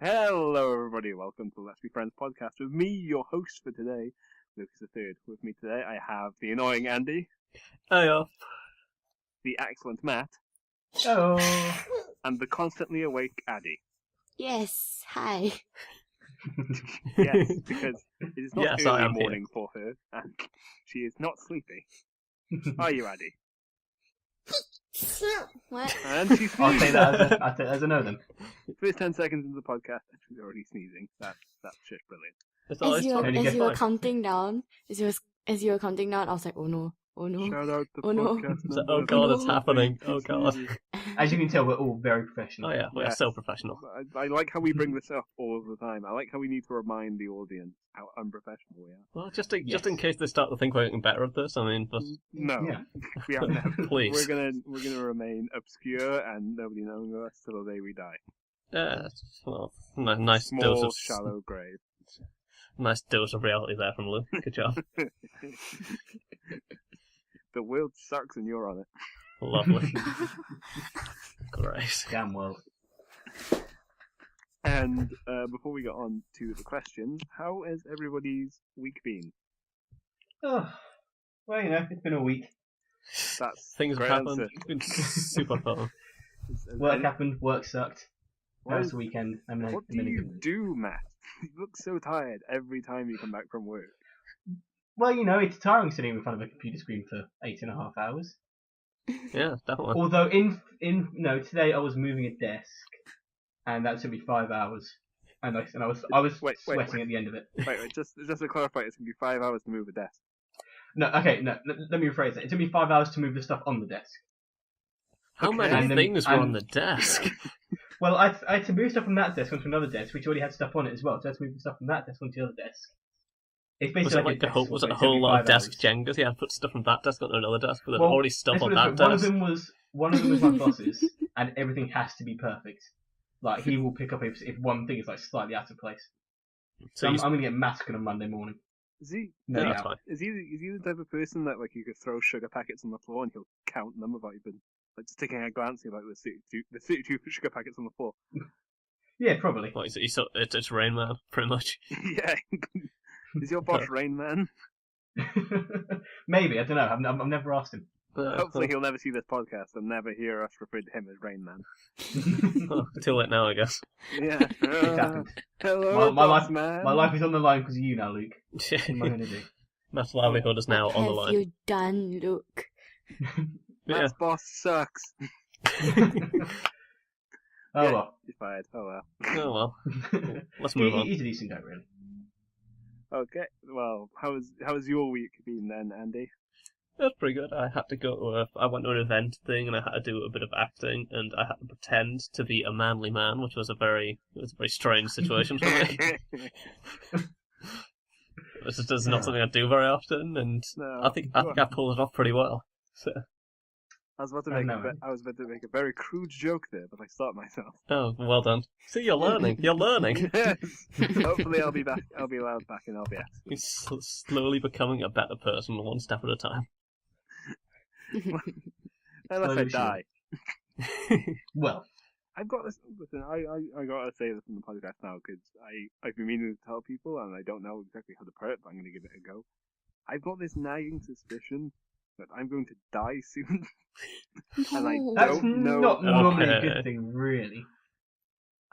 Hello, everybody. Welcome to the Let's Be Friends podcast with me, your host for today, Lucas III. With me today, I have the annoying Andy. Hiya. The excellent Matt. Hello. And the constantly awake Addy. Yes, hi. Yes, because it is not Yes, I early am morning for her, and she is not sleepy. Are you, Addy? What? And she's I'll sneezing. say that as a no then. First 10 seconds into the podcast, and she's already sneezing. That's just brilliant. It's always fun. Only As get you were five. counting down, as you were counting down, I was like, oh no. Shout out the Oh, no. podcast. It's like, number. oh god, it's no. happening. Oh god. As you can tell, we're all very professional. Oh yeah, we're Yes. so professional. I like how we bring this up all the time. I like how we need to remind the audience how unprofessional we are. Well, just in case they start to think we're getting better at this, I mean, but No, Yeah. we are never. Please. We're gonna remain obscure and nobody knowing us till the day we die. well, nice dose Small, of shallow grave. nice dose of reality there from Lou. Good job. The world sucks and you're on it. Lovely. Great. Damn world. And before we get on to the questions, how has everybody's week been? Oh, well, it's been a week. That's Things have great happened. answer. It's been super fun. Work happened, work sucked. That was What- the weekend. What do you do, Matt? You look so tired every time you come back from work. Well, it's tiring sitting in front of a computer screen for 8.5 hours. Yeah, definitely. Although today I was moving a desk, and that took me 5 hours, and I was Wait. sweating at the end of it. Wait, just to clarify, it's going to be 5 hours to move a desk. No, let me rephrase it. It took me 5 hours to move the stuff on the desk. How Okay. many And then- things were and- on the desk? Well, I had to move stuff from that desk onto another desk, which already had stuff on it as well. So I had to move the stuff from that desk onto the other desk. It's Was basically it like a desk swap, whole but it took me lot of 5 desk hours. Jengas? Yeah, put stuff from that desk onto another desk, but then Well, already stuff let's on put it that this way, desk. one of them was my boss's, and everything has to be perfect. Like he will pick up if one thing is like slightly out of place. So I'm going to get massacred on Monday morning. Is he? No Yeah, doubt. that's fine. Is he the type of person that like you could throw sugar packets on the floor and he'll count them without even like just taking a glance at like the 32 sugar packets on the floor? Yeah, probably. Well, it's Rain Man, pretty much. Yeah. Is your boss Rain Man? Maybe, I don't know. I've never asked him. Hopefully he'll never see this podcast and never hear us refer to him as Rain Man. well, too late now, I guess. Yeah. It's happened. Hello, My boss life- man. My life is on the line because of you now, Luke. What am I going to do? Matt's livelihood is now What on the have line. you done, Luke? Yeah. Matt's boss sucks. Oh Yeah. well. He's fired. Oh well. Oh well. Let's move on. He's a decent guy, really. Okay. Well, how's your week been then, Andy? That's pretty good. I had to go to I went to an event thing and I had to do a bit of acting and I had to pretend to be a manly man, which was a very strange situation for me. This is not something I do very often, and No, I think I pulled it off pretty well. So, I was about to I make know. a very crude joke there, but I stopped myself. oh, well done. See, you're learning. You're learning. Yes. Hopefully, I'll be back. I'll be allowed back in LBS. You're slowly becoming a better person, one step at a time. Unless I Slowly die. Well, I've got this. Listen, I gotta say this in the podcast now because I've been meaning to tell people and I don't know exactly how to put it, but I'm gonna give it a go. I've got this nagging suspicion that I'm going to die soon, and I No. that's don't know. not normally a Okay. good thing, really.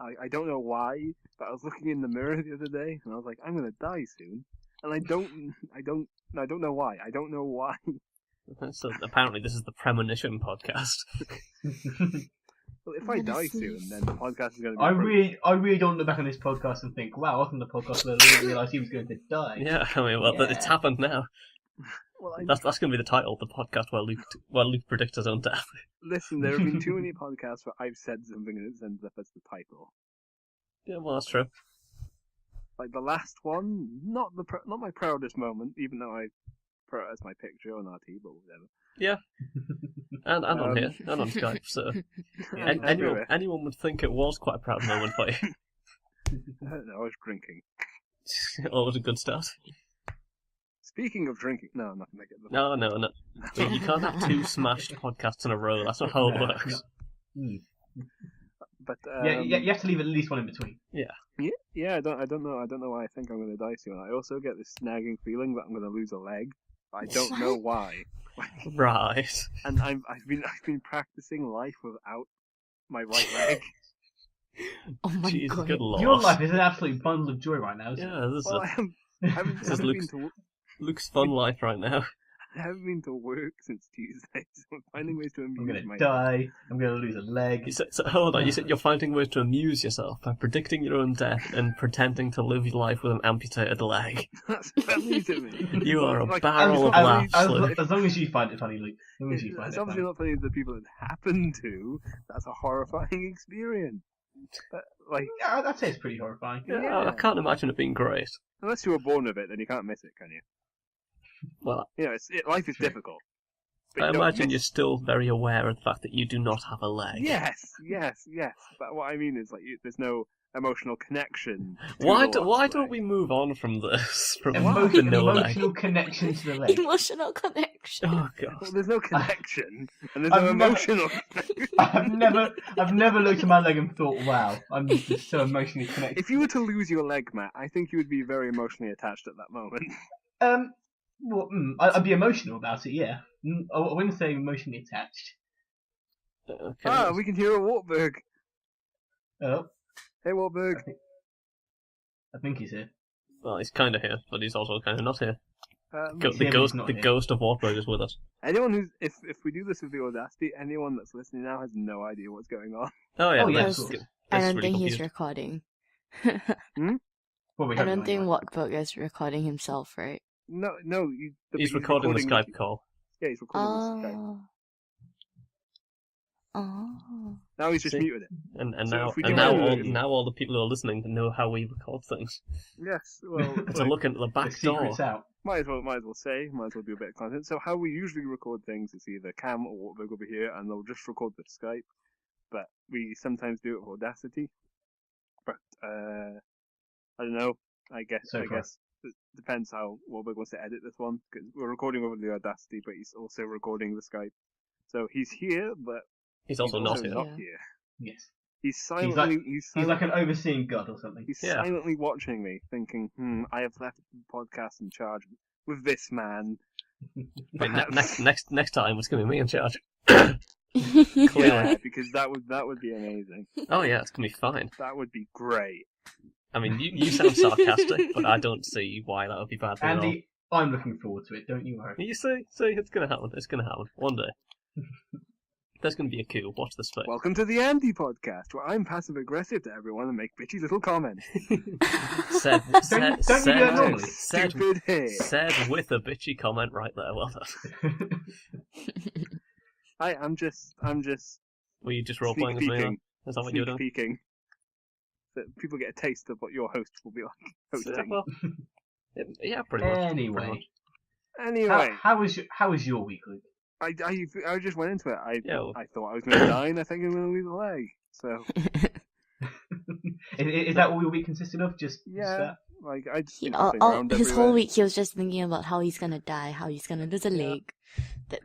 I don't know why, but I was looking in the mirror the other day and I was like, I'm gonna die soon, and I don't know why. I don't know why. So apparently this is the Premonition podcast. Well, if I I'm gonna die soon, sneeze. then the podcast is gonna be. I really don't look back on this podcast and think, wow, I was on the podcast where I realised he was going to die. Yeah, I mean, well, it's Yeah. happened now. Well, That's going to be the title, the podcast where Luke predicts his own death. listen, there have been too many podcasts where I've said something and it ends up as the title. Yeah, well, that's true. Like the last one, not my proudest moment, even though I put it as my picture on RT, but whatever. Yeah. And on here, and on Skype, so anyone would think it was quite a proud moment for you. I don't know, I was drinking. Always a good start. Speaking of drinking, no, I'm not gonna make it. No. You can't have two smashed podcasts in a row. That's not how it works. But you have to leave at least one in between. yeah. I don't know why I think I'm going to die soon. I also get this nagging feeling that I'm going to lose a leg. I don't know why. Right. And I've been practicing life without my right leg. Oh my Jesus, god. good lord. Your life is an absolute bundle of joy right now, isn't it? Yeah, this Well, I haven't is Luke's fun life right now. I haven't been to work since Tuesday, so I'm finding ways to I'm amuse gonna myself. die. I'm gonna lose a leg. You said, hold on, you said you're finding ways to amuse yourself by predicting your own death and pretending to live your life with an amputated leg. That's funny to me. You are a Like, barrel of as- laughs, as- Luke. As long as you find it funny, Luke. As long as you find It's it obviously funny. not funny to the people it happened to. That's a horrifying experience. But, like, Yeah, I'd say it's pretty horrifying. Yeah, I can't imagine it being great. unless you were born with it, then you can't miss it, can you? Well, You know, life is True. difficult. But I you don't imagine miss- you're still very aware of the fact that you do not have a leg. Yes. But what I mean is, like, there's no emotional connection. to Why the why lost don't leg. we move on from this? From the Emotional, no leg. emotional connection to the leg. Emotional connection. Oh god. Well, there's no connection, and there's I've no never- emotional connection. I've never looked at my leg and thought, wow, I'm just so emotionally connected. If you were to lose your leg, Matt, I think you would be very emotionally attached at that moment. Well, I'd be emotional about it, yeah. I wouldn't say emotionally attached. Okay. We can hear a Wartburg. Oh, Hey, Wartburg. I think he's here. Well, he's kind of here, but he's also kind of not here. He's The here, but ghost, he's not the here. ghost of Wartburg is with us. Anyone who's if we do this with the Audacity, anyone that's listening now has no idea what's going on. Oh yeah, Oh, yeah, that's of course. good. I That's don't really think he's confused. recording. Well, we I hope don't not, think anyway. Wartburg is recording himself, right? No. He's recording the Skype call. Yeah, he's recording the Skype. Oh. Oh. Now he's just See? muted it. And So now if we and do now that- now all the people who are listening know how we record things. Yes. Well, It's a look into the The back door. secret's out. might as well do a bit of content. So how we usually record things is either Cam or Wartburg over here, and they'll just record the Skype. But we sometimes do it with Audacity. But I don't know. I guess it depends how Wartburg wants to edit this one, because we're recording over the Audacity, but he's also recording the Skype. So he's here, but He's also not here. not Yeah. here. Yes. He's silently He's like an overseeing god or something. He's Yeah. silently watching me, thinking, I have left the podcast in charge with this man. Wait, Perhaps. next time it's going to be me in charge. Yeah, Clearly. because that would be amazing. Oh yeah, it's going to be fine. That would be great. I mean, you sound sarcastic, but I don't see why that would be bad at all. Andy, I'm looking forward to it. Don't you worry. You see, it's going to happen. It's going to happen one day. There's going to be a coup. Watch this space. Welcome to the Andy podcast, where I'm passive aggressive to everyone and make bitchy little comments. Said Don't you do that normally? Stupid hair. said with a bitchy comment right there. Well done. I'm just Were you just role sneak playing as me? Then? peeking. Is that what you're Sneak doing? peeking. So people get a taste of what your host will be like So, hosting. well, yeah, pretty much. Pretty Anyway, much. Anyway, how was your week, Luke? I just went into it. I Yeah. I thought I was going to die, and I think I'm going to lose a leg. So Is that all your week consisted of? Just yeah, that? like I just He, been hopping around his everywhere. whole week he was just thinking about how he's gonna die, how he's gonna lose a leg.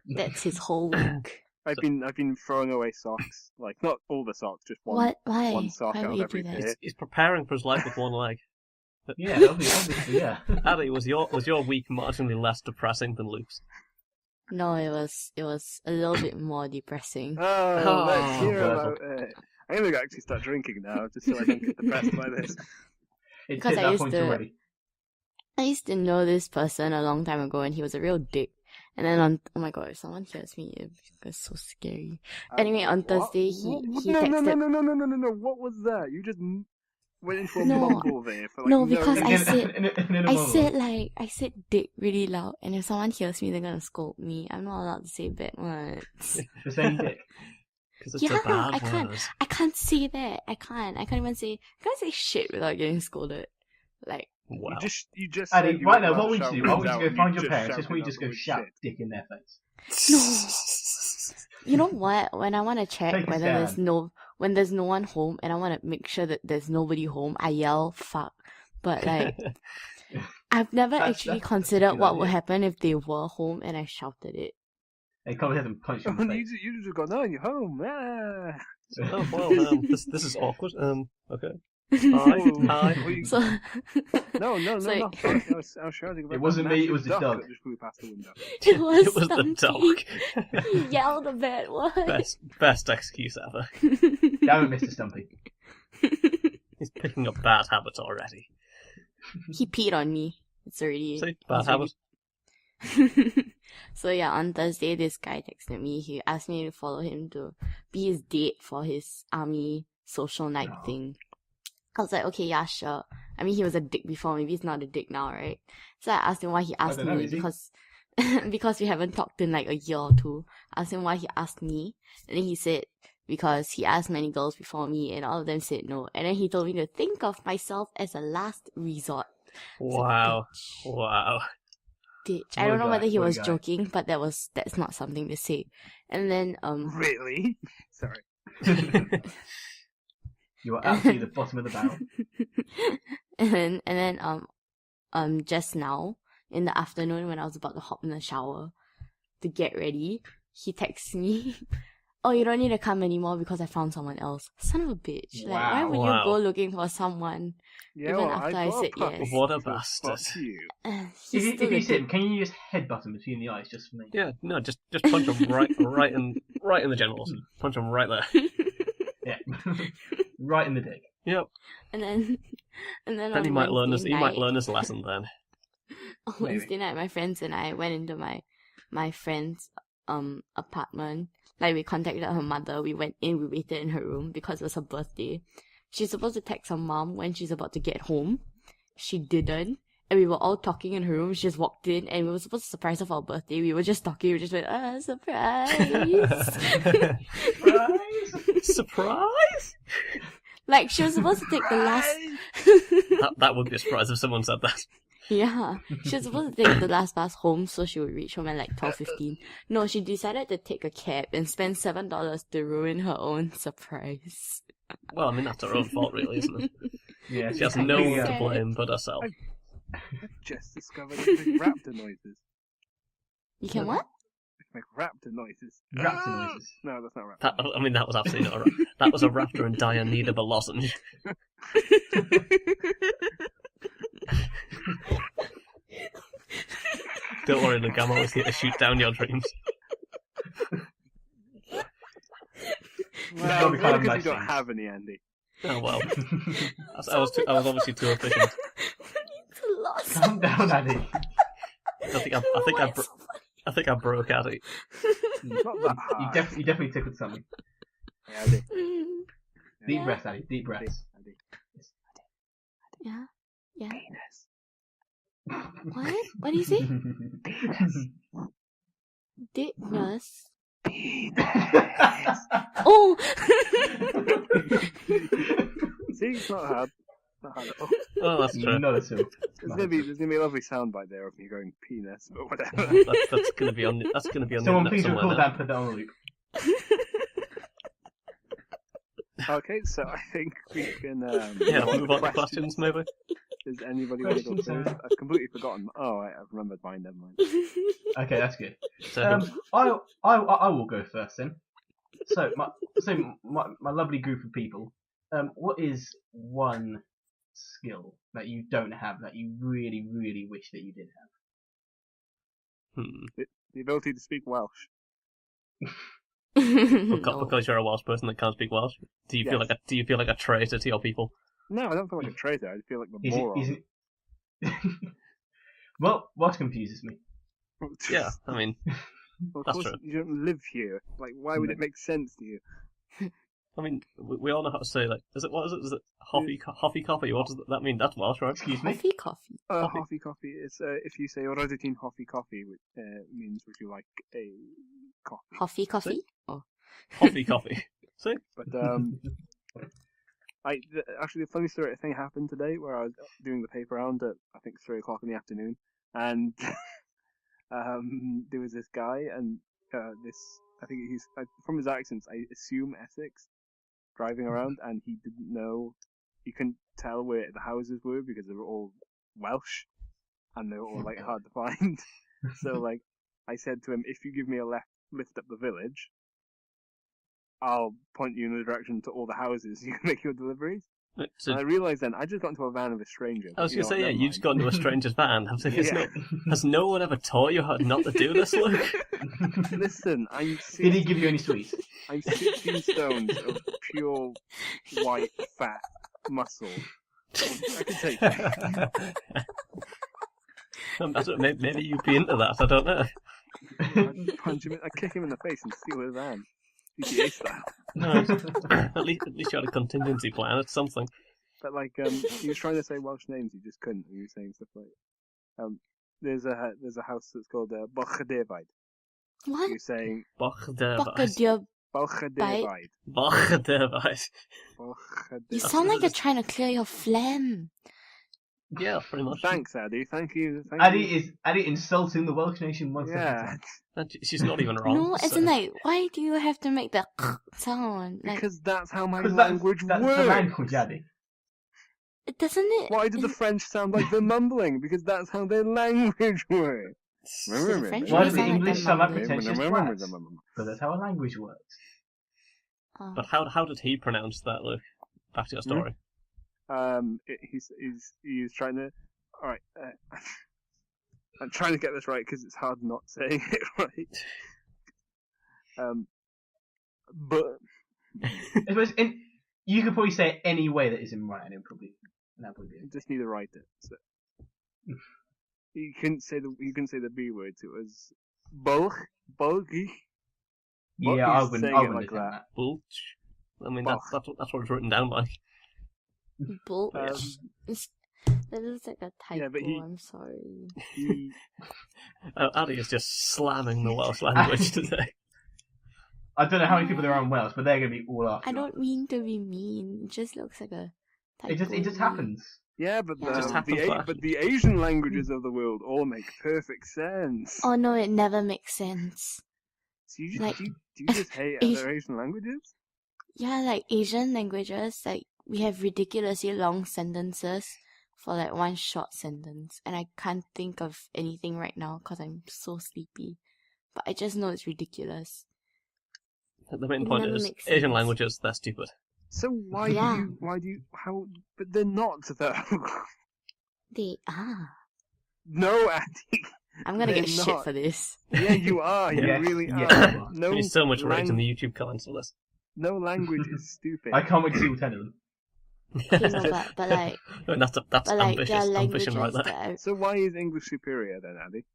That's his whole week. I've been throwing away socks, like not all the socks, just one. What? Why? one sock Why out would you every do day. that? He's preparing for his life with one leg. Yeah, obviously, yeah. Addy, was your week marginally less depressing than Luke's? No, it was a little bit more depressing. Oh, let's hear wonderful. about it. I'm gonna actually start drinking now, just so I don't get depressed by this. It's Because hit I that used point to- already. I used to know this person a long time ago, and he was a real dick. And then oh my god, if someone hears me, it's so scary. Anyway, on What? Thursday, he no, texted. no. What was that? You just went into a No. mumble there for like No, because I reason. said- in a I monologue. said dick really loud, and if someone hears me, they're gonna scold me. I'm not allowed to say bad words. For saying dick. Because it's Yeah, a bad I can't. word. I can't say that. I can't even say. I can't say shit without getting scolded. Like, Wow. You just Addy, said you right were now, allowed what we to need to shout do, I want you words to out, go find you your parents, shouted just want you out just the go word shout shit. dick in their face. no. You know what? When I want to check Take a whether stand. when there's no one home, and I want to make sure that there's nobody home, I yell fuck. But like, I've never That's- actually that's a considered good what would idea. happen if they were home and I shouted it. He comes ahead and punches him in the face. You just go, no, you're home. Ah. Oh well, this is awkward. Okay. Hi. So, No, So- not that. I was shouting about It wasn't that me, it massive was the duck dog. that just flew past the window. it was, It was the Stumpy. dog. He yelled a bad word. Best excuse ever. Damn it, Mr. Stumpy. He's picking up bad habits already. He peed on me. It's already... See, bad habit. So yeah, on Thursday, this guy texted me. He asked me to follow him to be his date for his army social night Oh. thing. I was like, okay, yeah, sure. I mean, he was a dick before. Maybe he's not a dick now, right? So I asked him why he asked don't know, me is he? because because we haven't talked in like a year or two. I asked him why he asked me, and then he said because he asked many girls before me, and all of them said no. And then he told me to think of myself as a last resort. Wow. Bitch. Wow. Ditch. What I a don't know guy, whether he what a was guy. joking, but that's not something to say. And then Really? Sorry. You are absolutely the bottom of the barrel. and then just now in the afternoon when I was about to hop in the shower to get ready, he texts me, "Oh, you don't need to come anymore because I found someone else." Son of a bitch! Like, why Wow. would Wow. you go looking for someone? Yeah, Even well, after I've I got said a puppy, yes. What a so bastard. fuck you. He's If still you a see him, dick. can you just headbutt him between the eyes just for me? Yeah, no, just punch him right in the genitals. Punch him right there. Yeah. Right in the dick. Yep. And then Then on he might learn Wednesday his lesson then. On Maybe. Wednesday night, my friends and I went into my friend's apartment. Like, we contacted her mother. We went in, we waited in her room because it was her birthday. She's supposed to text her mom when she's about to get home. She didn't. And we were all talking in her room. She just walked in and we were supposed to surprise her for her birthday. We were just talking. We just went, surprise. Surprise! Like, she was supposed to take the last... That would be a surprise if someone said that. Yeah, she was supposed to take the last bus home so she would reach home at like 12:15. No, she decided to take a cab and spend $7 to ruin her own surprise. Well, I mean, that's her own fault, really, isn't it? Yeah, She has I no think one so. to blame but herself. I've just discovered I can make raptor noises. You can what? I can make raptor noises. Raptor noises. No, that's not raptor. That was absolutely not right. That was a raptor in dire need of a lozenge. Don't worry, Luke, I'm always here to shoot down your dreams. Well, be it's kind of because you nice don't have any, Andy. Oh well. I was obviously too efficient. Calm down, Addy. I think I broke Addy. It's not that You hard. definitely tickled something. Hey, Andy. Deep Yeah. breaths, Addy. Deep breaths. Andy. Yeah. Yeah. Penis. What? What do you say? Penis. Dickness. Penis. Oh! See, it's not hard. Not hard at all. Oh, that's true. Not at all. There's gonna be a lovely soundbite there of me going penis, but whatever. That's gonna be on. That's gonna be on Someone the please internet record somewhere. that and put that on loop. Okay, so I think we can. Yeah, go move on to questions. questions maybe. Does anybody want to go Questions, first? I've completely forgotten. Oh, I've remembered mine. Never mind. Okay, that's good. So, I will go first then. So my lovely group of people. What is one skill that you don't have that you really, really wish that you did have? The ability to speak Welsh. No. because you're a Welsh person that can't speak Welsh, do you feel like a traitor to your people? No, I don't feel like a traitor. I feel like a Is moron. Well, what confuses me? Yeah, I mean, Well, of that's course, true. you don't live here. Like, why would it make sense to you? we all know how to say like, is it Hoffy coffee? What does that mean? That's Welsh, right? Excuse me. Coffee. Coffee. Hoffy coffee. It's if you say Rodatin Hoffy coffee, which means would you like a coffee? Coffee? Oh. Hoffy coffee. See? But actually, the funny thing happened today where I was doing the paper round at I think 3:00 in the afternoon, and there was this guy and this I think he's from his accents I assume Essex driving around, and he didn't know, he couldn't tell where the houses were because they were all Welsh and they were all like hard to find. So like I said to him, if you give me a left lift up the village, I'll point you in the direction to all the houses you can make your deliveries. So, And I realised then, I just got into a van of a stranger. I was going to say, you just got into a stranger's van. I was like, Yeah. has no one ever taught you how not to do this, Luke? Listen, Did he give you any sweets? I'm 16 stones of pure white fat muscle. I can take it. Maybe you'd be into that, I don't know. I punch him, I kick him in the face and steal his van. GTA style. No, at least you had a contingency plan. It's something. But like, he was trying to say Welsh names, he just couldn't. He was saying stuff like, there's a house that's called Balchadevaid. What? You're saying Bocadillo. Balchadevaid. Balchadevaid. You sound like you're trying to clear your phlegm. Yeah, pretty much. Thanks, Addy. Thank you. Addy insulting the Welsh nation once Yeah, And she's not even wrong. No, isn't like, why do you have to make the sound? Like, because that's how my because language that's works. the language, Addy. doesn't it? Why do the French sound like they're mumbling? Because that's how their language works. The French Why really do the sound like English they're sound like mumbling. pretentious twats? Because that's how a language works. Oh. But how did he pronounce that, Luke? Back to your story. He's trying to. All right, I'm trying to get this right because it's hard not saying it right. But You could probably say it any way that isn't right, and that'd probably be you just need to write it. So. You couldn't say the B word. It was bulgy. Yeah, I wouldn't like attempt that. Bulch. I mean, that's what it's written down by. Bulch. That looks like a typo. Yeah, but I'm sorry. Addy is just slamming the Welsh language today. I don't know how many people there are in Wales, but they're going to be all after. I don't mean to be mean. It just looks like a typo. It just happens. Yeah, but It just the Asian languages of the world all make perfect sense. Oh no, it never makes sense. So you like- do you just hate other Asian languages? Yeah, like Asian languages, like we have ridiculously long sentences for like one short sentence, and I can't think of anything right now because I'm so sleepy. But I just know it's ridiculous. The main It point never is, makes Asian sense. languages, they're stupid. So why Yeah. but they're not though. They are. No, Addy. I'm gonna get They're shit not. for this. Yeah, you are. You Yes, really are. yes, you are. No, There's so much rage in the YouTube comments for this. no language is stupid. I can't wait to see all 10 of them. Okay, no, but like, And that's but like there are ambition languages right there. that are, So why is English superior then, Addy?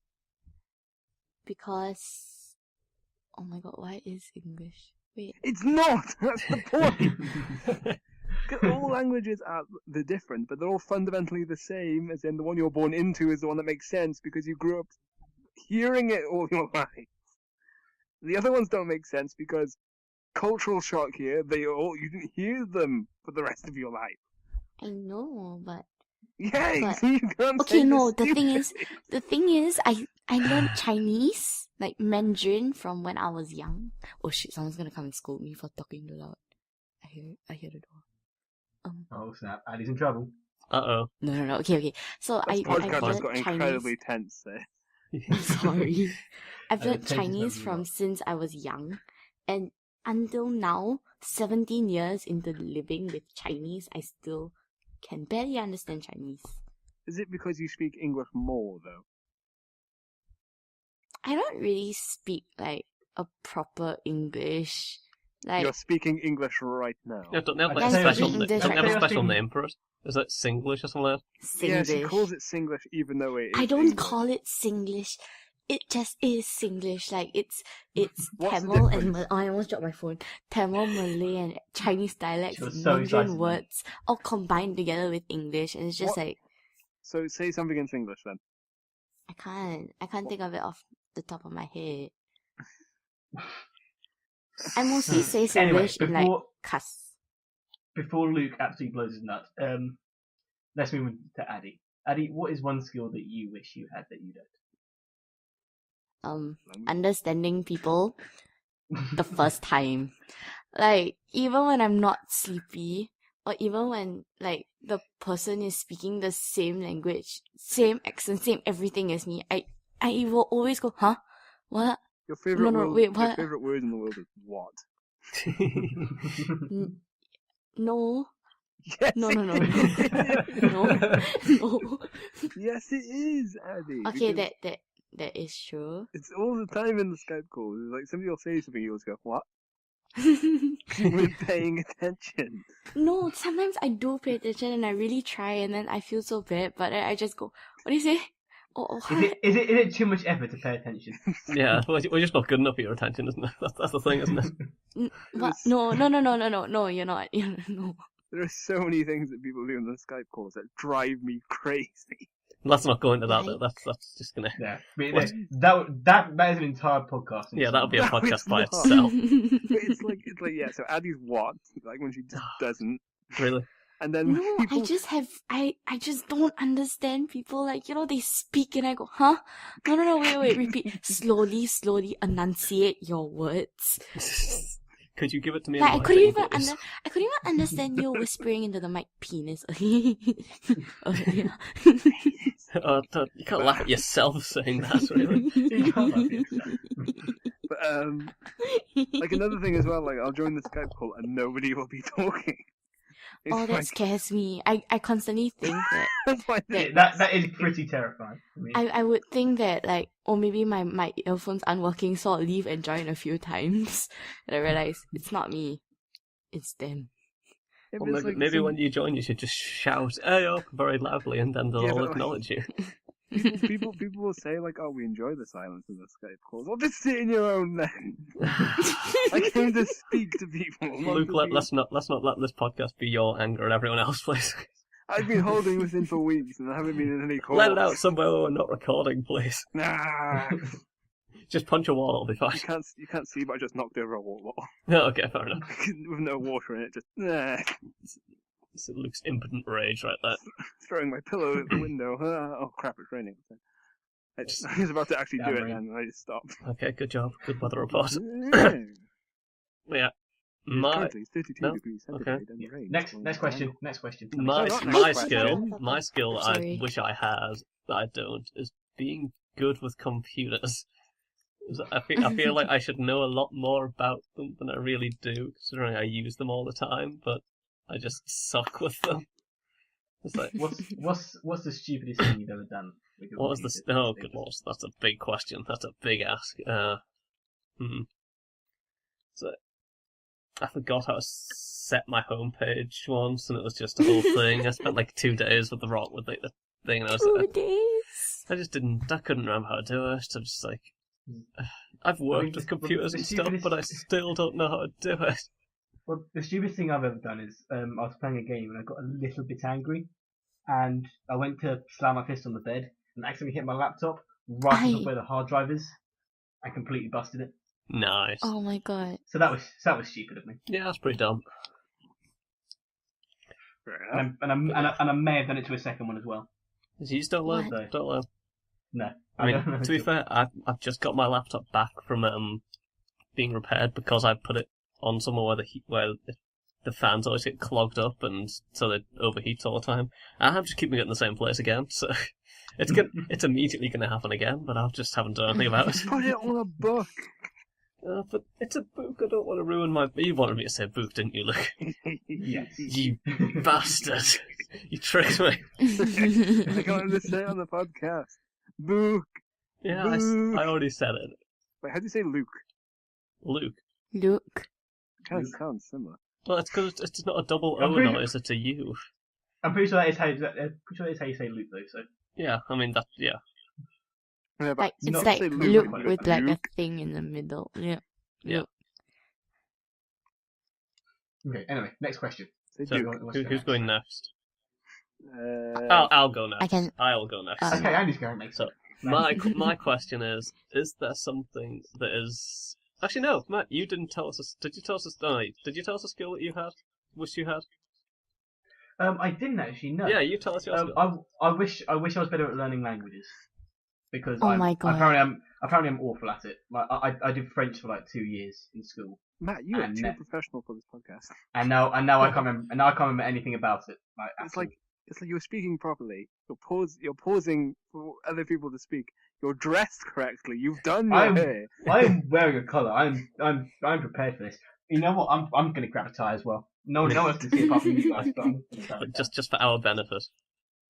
because, oh my god, why is English? Wait, It's not. That's the point. 'Cause all languages they're different, but they're all fundamentally the same. As in, the one you're born into is the one that makes sense because you grew up hearing it all your life. The other ones don't make sense because cultural shock here. You didn't hear them for the rest of your life. I know, but Yeah, But- so you can't okay, say no. they're stupid. The thing is, I learned Chinese, like Mandarin, from when I was young. Oh shit! Someone's gonna come and scold me for talking too loud. I hear the door. Oh snap, Addy's in trouble. Uh-oh. No. Okay. So This I podcast has learned got Chinese. incredibly tense there. Sorry. I've learned Tense is Chinese not from real. since I was young, and until now, 17 years into living with Chinese, I still can barely understand Chinese. Is it because you speak English more though? I don't really speak like a proper English. Like, You're speaking English right now. Yeah, don't they have like I'm a special, speaking don't English they right have a now. special name for it? Is it Singlish or something like Yeah, she Singlish. calls it Singlish even though it is I don't English. call it Singlish. It just is Singlish. Like it's What's the Tamil and difference? I almost dropped my phone. Tamil, Malay, and Chinese dialects, She was so excited. Mandarin words all combined together with English, and it's just What? like So say something in English then. I can't think of it off the top of my head. I mostly say Anyway, Singlish in like cuss. before Luke absolutely blows his nuts, let's move on to Addy. Addy, what is one skill that you wish you had that you Understanding people the first time. Like, even when I'm not sleepy, or even when, like, the person is speaking the same language, same accent, same everything as me, I will always go, huh? What? Your favorite No, word, wait, your what? favorite word in the world is what? No. Yes, No. it is. No. Yes, it is, Addy. Okay, because that is true. it's all the time in the Skype calls. It's like somebody will say something, you'll just go, "What?" You weren't paying attention. No, sometimes I do pay attention and I really try, and then I feel so bad, but I just go, what do you say? Oh, Is it too much effort to pay attention? Yeah, we're just not good enough for your attention, isn't it? That's the thing, isn't it? what? It's- No, you're not. No. There are so many things that people do in the Skype calls that drive me crazy. Let's not go into that. Though. Right. That's just gonna. Yeah, but What? that is an entire podcast. in Yeah, that would be a No, podcast it's by not. itself. But it's like yeah. So Addy's what? Like when she just doesn't, Really? and then No, people. I just don't understand people, like, they speak and I go, huh? No, wait, repeat. Slowly enunciate your words. Could you give it to me? Like, in I couldn't writing, even please? I couldn't even understand you whispering into the mic penis. Yeah. You can't laugh at yourself saying that, really. You can't laugh at yourself. But like another thing as well. Like I'll join the Skype call and nobody will be talking. It's Oh, that like, scares me. I constantly think that that's why Yeah, that is pretty terrifying. I mean, I would think that, like, or maybe my earphones aren't working, so I'll leave and join a few times. And I realize it's not me, it's them. If Well, it's maybe, like maybe some- when you join, you should just shout "Hey up" very loudly, and then they'll Yeah, all but, like- acknowledge you. people will say like, "Oh, we enjoy the silence in the Skype calls." Well, just sit in your own then. I came to speak to people. not Luke, to be- let's not let this podcast be your anger at everyone else, please. I've been holding this in for weeks and I haven't been in any calls. Let it out somewhere where we're not recording, please. Nah, Just punch a wall, it'll be fine. you can't see, but I just knocked over a water bottle No, okay, fair enough. with no water in it. Just nah, It's Luke's impotent rage right there. throwing my pillow at the window. Oh crap, it's raining. I was about to actually do it rain. then, and I just stopped. Okay, good job. Good weather report. Yeah. My Currently, it's 32 No? degrees Okay. centigrade and rain. next question. my not my next skill question. my skill that I Sorry. wish I had that I don't is being good with computers. 'Cause I feel like I should know a lot more about them than I really do, considering I use them all the time, but I just suck with them. It's like, What's the stupidest thing you've ever done? With your what was the... computer? Oh, good lord, that's a big question. That's a big ask. So, I forgot how to set my homepage once, and it was just a whole thing. I spent like 2 days with the thing, and I was 2 days. I couldn't remember how to do it. I'm just like, I've worked with computers and stuff, but I still don't know how to do it. Well, the stupidest thing I've ever done is I was playing a game and I got a little bit angry, and I went to slam my fist on the bed and accidentally hit my laptop right on top where the hard drive is. I completely busted it. Nice. Oh my god. So that was stupid of me. Yeah, that's pretty dumb. Fair enough. And I may have done it to a second one as well. You just don't learn. What? Don't learn. No. I mean, don't know. to be fair, I've just got my laptop back from being repaired because I put it on somewhere where the fans always get clogged up and so they overheat all the time. And I'm just keeping it in the same place again, so it's immediately going to happen again. But I just haven't done anything about it. Put it on a book. But it's a book. I don't want to ruin my. You wanted me to say book, didn't you, Luke? Yes. You bastard! You tricked me. I can't just say it on the podcast. Book. Yeah, Book. I already said it. Wait, how do you say Luke? Luke. Luke. Kind of sounds similar. Well, it's because it's not a double I'm O pretty- noise, it's a U. I'm pretty sure that is how you say Luke though. So Yeah, I mean, yeah. Yeah, but Like, it's not like say Luke Luke, with like a Luke. thing in the middle. Yeah. Yeah. Luke. okay. Anyway, next question. say So, Duke. who's going next? Uh, I'll go next. I can- I'll go next. Okay, Andy's going next. So, my question is there something that is... Actually, no, Matt, you didn't tell us... Did you tell us a skill that you had? Wish you had? I didn't actually know. Yeah, you tell us your skill. I wish I was better at learning languages because Oh my God. apparently I'm awful at it. Like I did French for like 2 years in school, Matt, you are and too ne- professional for this podcast. and now I can't remember anything about it. Like It's like you're speaking properly. You're pausing for other people to speak. You're dressed correctly. You've done your I'm- hair. I am wearing a collar. I'm prepared for this. You know what? I'm going to grab a tie as well. No one else can see it apart from you guys, but I'm going to grab a But tie. just for our benefit.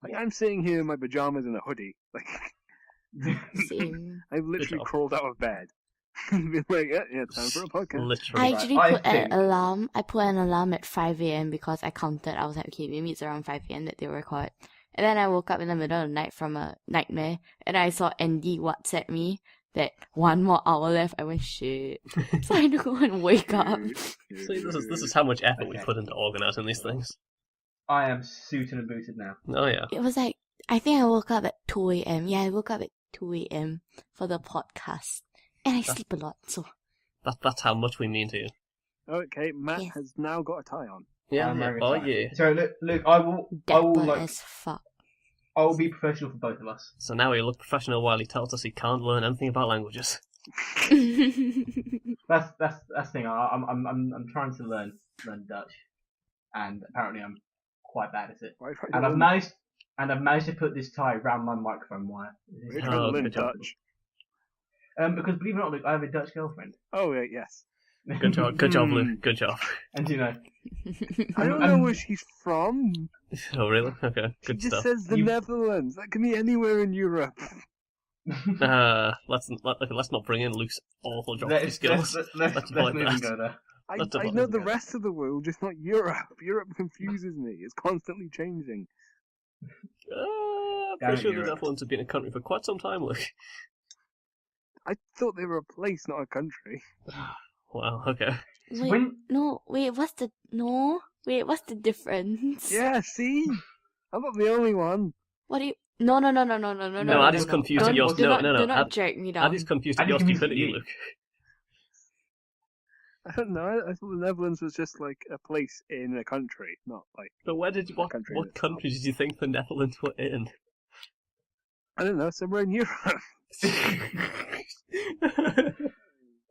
Like, I'm sitting here in my pajamas and a hoodie. Like, Same. I've literally job. crawled out of bed. Been like, yeah, time for a podcast. I Literally. actually I put think- an alarm. I put an alarm at 5 a.m. because I counted. I was like, okay, maybe it's around 5 a.m. that they record. And then I woke up in the middle of the night from a nightmare, and I saw Andy WhatsApp me that 1 more hour left. I went, shit. So I had to go and wake up. See, this is how much effort we Okay. put into organising these things. I am suited and booted now. Oh yeah. It was like, I think I woke up at 2 a.m. Yeah, I woke up at 2 a.m. for the podcast. And I sleep a lot, so. That's how much we mean to you. Okay, Matt Yes. has now got a tie on. Yeah, I'm yeah. wearing a Oh tie. yeah. So look, I will Dapper like, as fuck. I will be professional for both of us. So now he look professional while he tells us he can't learn anything about languages. That's the thing. I'm trying to learn Dutch, and apparently I'm quite bad at it. Why try And to I've learn- managed to put this tie around my microphone wire. why are you trying to Oh, learn good job. Dutch? Because believe it or not, Luke, I have a Dutch girlfriend. Oh, yeah, yes. Good job, Hmm. Luke. Good job. And you know, I don't know where she's from. Oh really? Okay, She good just stuff. says the You- Netherlands. That can be anywhere in Europe. Let's not bring in Luke's awful geography skills. let's Let's not avoid even that. go there. Let's I avoid know that. the rest of the world, just not Europe. Europe confuses me. It's constantly changing. I'm Damn pretty it, sure the Europe. Netherlands have been a country for quite some time, Luke. I thought they were a place, not a country. Wow. Okay. Wait, When what's the difference? Yeah, see? I'm not the only one. What do you... No. No, Addy's confused at at your- your... Do No, not, no, no. do not Ad- drag me down. Addy's confused at Addy your confused at stupidity, you. Luke. I don't know. I thought the Netherlands was just like a place in a country, not like... But where did you... What country what itself. country did you think the Netherlands were in? I don't know, somewhere in Europe.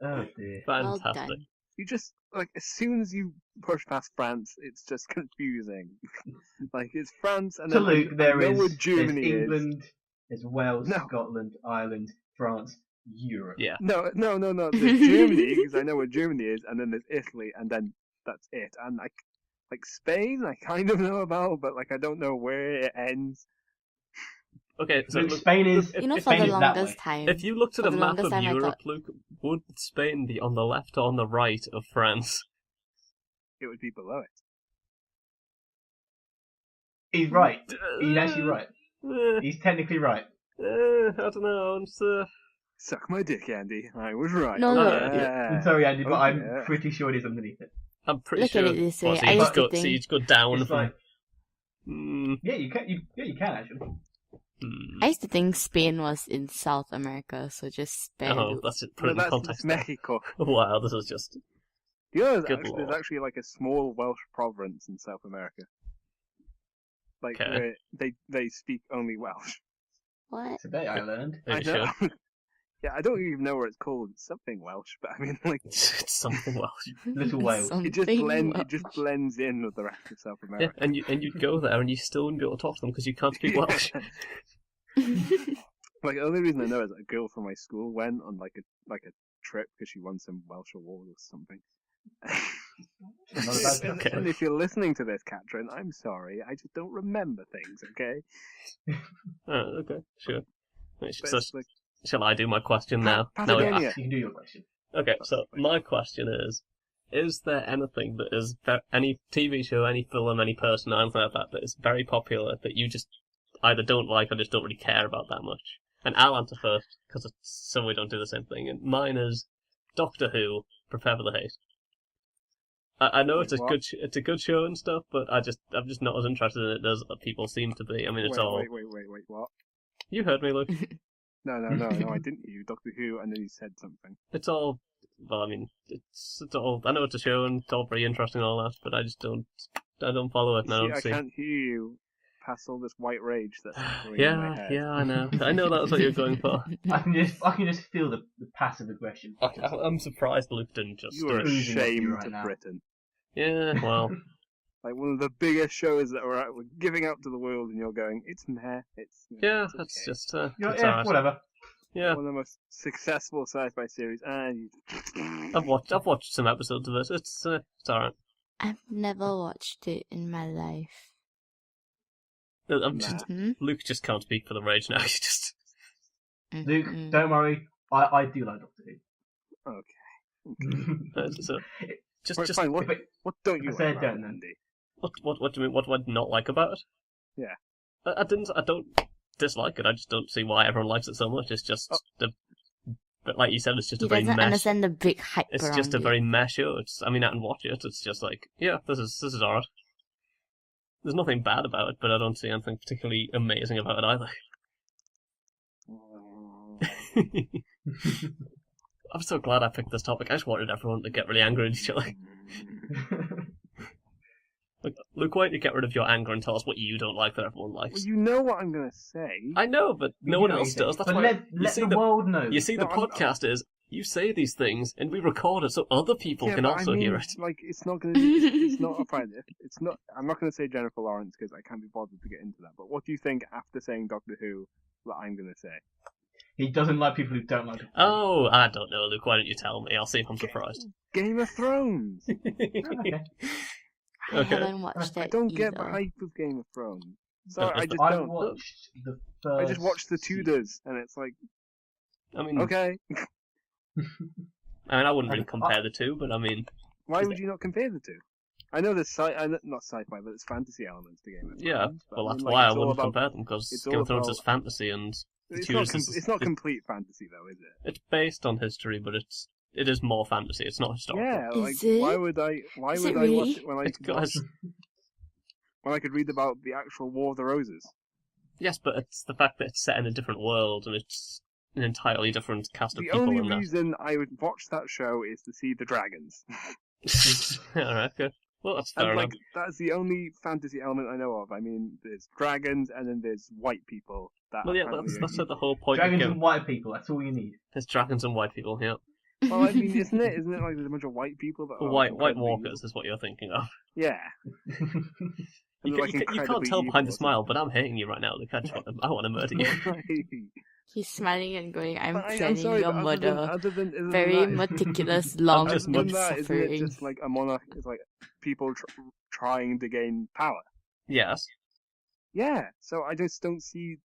oh dear. Well Fantastic. done. You just, like, as soon as you push past France, it's just confusing. Like, it's France, and So then Luke, I there know is where there's Germany is. England, there's Wales, No. Scotland, Ireland, France, Europe. Yeah. No. There's Germany, because I know where Germany is, and then there's Italy, and then that's it. And, like Spain, I kind of know about, but, like, I don't know where it ends. Okay, so Luke, look, Spain is You know, if for Spain the is that way. longest time... if you looked at For a the map longest of time I Europe, thought- Luke, would Spain be on the left or on the right of France? It would be below it. He's right. He's actually right. Uh, He's technically right. I don't know. I'm just, Suck my dick, Andy. I was right. No, no. I'm sorry, Andy, but Oh, I'm yeah. pretty sure it is underneath it. I'm pretty Look sure. at it this way. Well, so I you used just to go, think... so you just go down It's from. like, Mm, yeah, you can actually. I used to think Spain was in South America, so just spare oh, Luke. that's it. Put No, it in that's context. there. Mexico. Wow, this is just. You know, Good there's lord. actually like a small Welsh province in South America. Like, Okay. where they speak only Welsh. What? Today I learned. Maybe I know. sure. Yeah, I don't even know what it's called. It's something Welsh, but I mean, like, It's something Welsh. Little Wales. it just Something it just blends in with the rest of South Yeah, America. and you'd go there and you still wouldn't be able to talk to them because you can't speak Welsh. Like, the only reason I know is that a girl from my school went on like a trip because she won some Welsh award or something. Not a bad thing. Okay. And if you're listening to this, Katrin, I'm sorry. I just don't remember things, okay? Oh, okay, sure. Right, But so, it's like, shall I do my question now? Now we- Patagonia. You can do your question. Okay, so my question is there anything that is, any TV show, any film, any person, or anything like that is very popular that you just either don't like or just don't really care about that much? And I'll answer first, because so we don't do the same thing. And mine is Doctor Who, Prepare for the Hate. I know it's a What? it's a good show and stuff, but I'm just not as interested in it as people seem to be. I mean, it's all... Wait, what? You heard me, Luke. No, I didn't hear you. Doctor Who, and then you said something. It's all... Well, I mean, it's all... I know it's a show and it's all very interesting and all that, but I just don't follow it and I See, don't I see... can't hear you past all this white rage that's going in my head. Yeah, I know. I know that was what you were going for. I can just feel the passive aggression. I'm surprised Luke didn't just You do are it. Oozing off you ashamed right of now. Britain. Yeah, well, Like one of the biggest shows that we're giving out to the world, and you're going, it's meh. It's yeah, it's that's okay. just Yeah, it's yeah, alright. whatever. Yeah. One of the most successful sci-fi series, and I've watched some episodes of it. It's alright. I've never watched it in my life. Luke just can't speak for the rage now. He's just Luke, don't worry. I do like Doctor Who. okay. so just Right, just fine. What don't you I said like about don't it, then. Andy? what do you mean? What do I not like about it? Yeah. I don't dislike it. I just don't see why everyone likes it so much. It's just but like you said, it's just He a very doesn't mess. understand the big hype It's around just a it. very mess show. I mean, I can watch it. It's just like, yeah, this is alright. There's nothing bad about it, but I don't see anything particularly amazing about it either. I'm so glad I picked this topic. I just wanted everyone to get really angry at each other. Luke, why don't you get rid of your anger and tell us what you don't like that everyone likes? Well, you know what I'm gonna say. I know, but no one else does. That's but why let the world know. You see, the podcast is you say these things and we record it so other people can also hear it. Like, it's not gonna. It's not a fine. It's not. I'm not gonna say Jennifer Lawrence because I can't be bothered to get into that. But what do you think after saying Doctor Who that I'm gonna say? He doesn't like people who don't like him. Oh, I don't know, Luke. Why don't you tell me? I'll see if I'm surprised. Game of Thrones. Okay. I haven't watched that I don't either. get the hype of Game of Thrones. Sorry, I just I don't. watched the first. I just watched the Tudors, and it's like, I mean, okay. I wouldn't really compare the two, but I mean, Why would you not compare the two? I know there's not sci-fi, but there's fantasy elements to Game of Thrones. yeah. but Well, I that's mean, why I it's all wouldn't about- compare them because it's Game all of Thrones about- is fantasy and It's Tudors not. It's not complete fantasy, though, is it? It's based on history, but it is more fantasy. It's not historical. Yeah. Is Like, it? why would I? Why Is would it I really? watch it when I It's could got, when I could read about the actual War of the Roses? yes, but it's the fact that it's set in a different world and it's an entirely different cast of The people only in that. reason I would watch that show is to see the dragons. Alright, good. Well, that's fair And enough. like that's the only fantasy element I know of. I mean, there's dragons and then there's white people. That Well, yeah, apparently that's are the whole point. Dragons of and white people. That's all you need. There's dragons and white people. Yeah, Well, I mean, isn't it? Isn't it like there's a bunch of white people that are White incredibly walkers is what you're thinking of. evil? Yeah. And You, they're, like, you can't incredibly tell behind the evil. smile, but I'm hating you right now. Luke. I want to murder you. He's smiling and going, I'm But planning sorry, your but murder. other than Very that, meticulous, long, just other much than that, isn't it suffering. just like a monarch? It's like people trying to gain power. Yes. Yeah. So I just don't see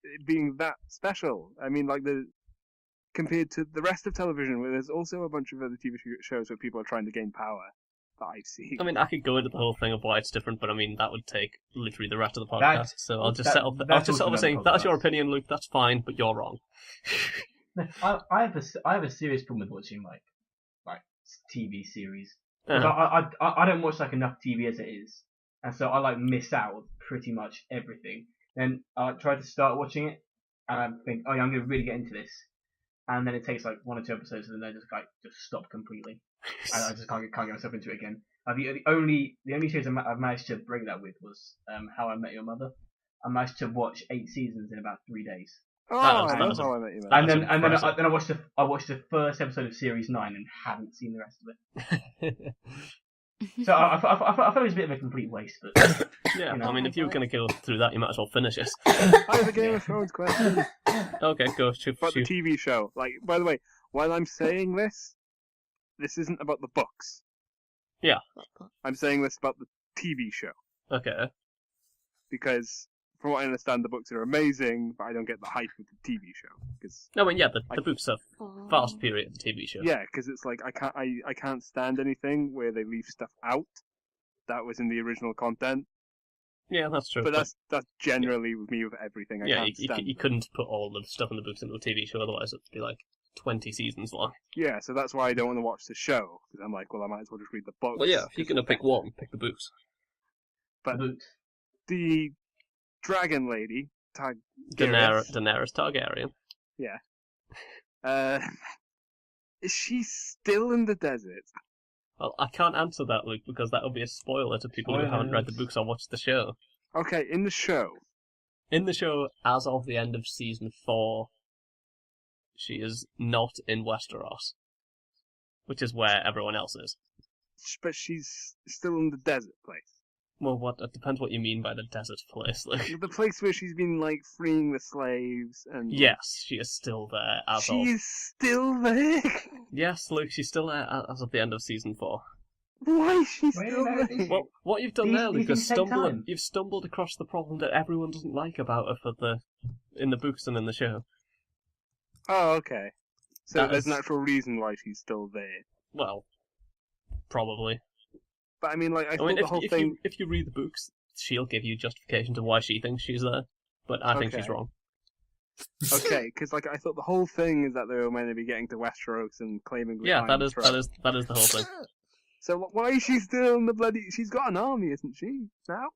it being that special. I mean, like compared to the rest of television, where there's also a bunch of other TV shows where people are trying to gain power that I've seen. I mean, I could go into the whole thing of why it's different, but I mean that would take literally the rest of the podcast. That's- So I'll just that- settle. I'll that's just settle also with saying another that's your podcast. opinion, Luke. That's fine, but you're wrong. I have a serious problem with watching like TV series. 'Cause Uh-huh. I don't watch like enough TV as it is, and so I like miss out on pretty much everything. Then I try to start watching it, and I think, oh yeah, I'm gonna really get into this, and then it takes like 1 or 2 episodes, and then I just stop completely. I just can't get myself into it again. The only series I've managed to break that with was How I Met Your Mother. I managed to watch 8 seasons in about 3 days. Oh, That that's was how I met you, man. And That's then impressive. I watched the first episode of series 9 and haven't seen the rest of it. So I thought it was a bit of a complete waste, but Yeah, You know. I mean, if you were going to go through that, you might as well finish it. I have a Game of Thrones question Okay, go. Shoot, about the shoot. TV show. Like, by the way, while I'm saying this isn't about the books. Yeah. I'm saying this about the TV show Okay. because, from what I understand, the books are amazing, but I don't get the hype of the TV show. Because No, I mean, yeah, the books are Oh. fast period of the TV show. yeah, because it's like I can't stand anything where they leave stuff out that was in the original content. Yeah, that's true. But that's generally with me with everything. I yeah, can't stand. you couldn't put all the stuff in the books into a TV show, otherwise it'd be like 20 seasons long. Yeah, so that's why I don't want to watch the show because I'm like, well, I might as well just read the books. Well, yeah, if you're 'cause going to it's pick better. one, pick the books. But Luke, the dragon lady, Daenerys Targaryen. is she still in the desert? Well, I can't answer that, Luke, because that would be a spoiler to people who haven't read the Spoilers. books or watched the show. Okay, in the show. In the show, as of the end of season 4, she is not in Westeros, which is where everyone else is. But she's still in the desert place. Well, it depends what you mean by the desert place. Like, The place where she's been, like, freeing the slaves and... yes, she is still there as of. She's still there? Yes, Luke, she's still there as of the end of season 4. Why is she Wait, still no, there? Well, what you've done These- there, these Luke, is things take time. you've stumbled across the problem that everyone doesn't like about her in the books and in the show. Oh, okay. So That there's is- an actual reason why she's still there. Well, probably. But I mean, like, I I thought mean, the whole thing... if you read the books, she'll give you justification to why she thinks she's there. But I think she's Okay. wrong. Okay, because, like, I thought the whole thing is that they were meant to be getting to Westeros and claiming the Yeah, Iron that is Throne. the whole thing. So why is she still in the bloody... She's got an army, isn't she, now?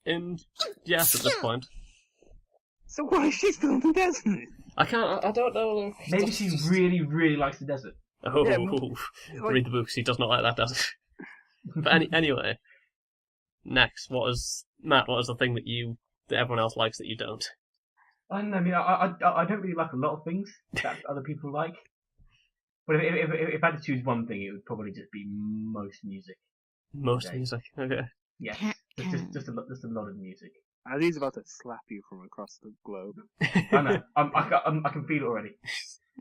And yes, at this point, So why is she still in the desert? I don't know. Maybe she really, really likes the desert. Oh, Yeah, read the books. He does not like that, does he? But anyway, next, what is the thing that everyone else likes that you don't? I don't know. I mean, I don't really like a lot of things that other people like. But if I had to choose one thing, it would probably just be most music. Most Okay. music. Okay. Yes, just a lot of music. Addy's about to slap you from across the globe. I know. I can feel it already.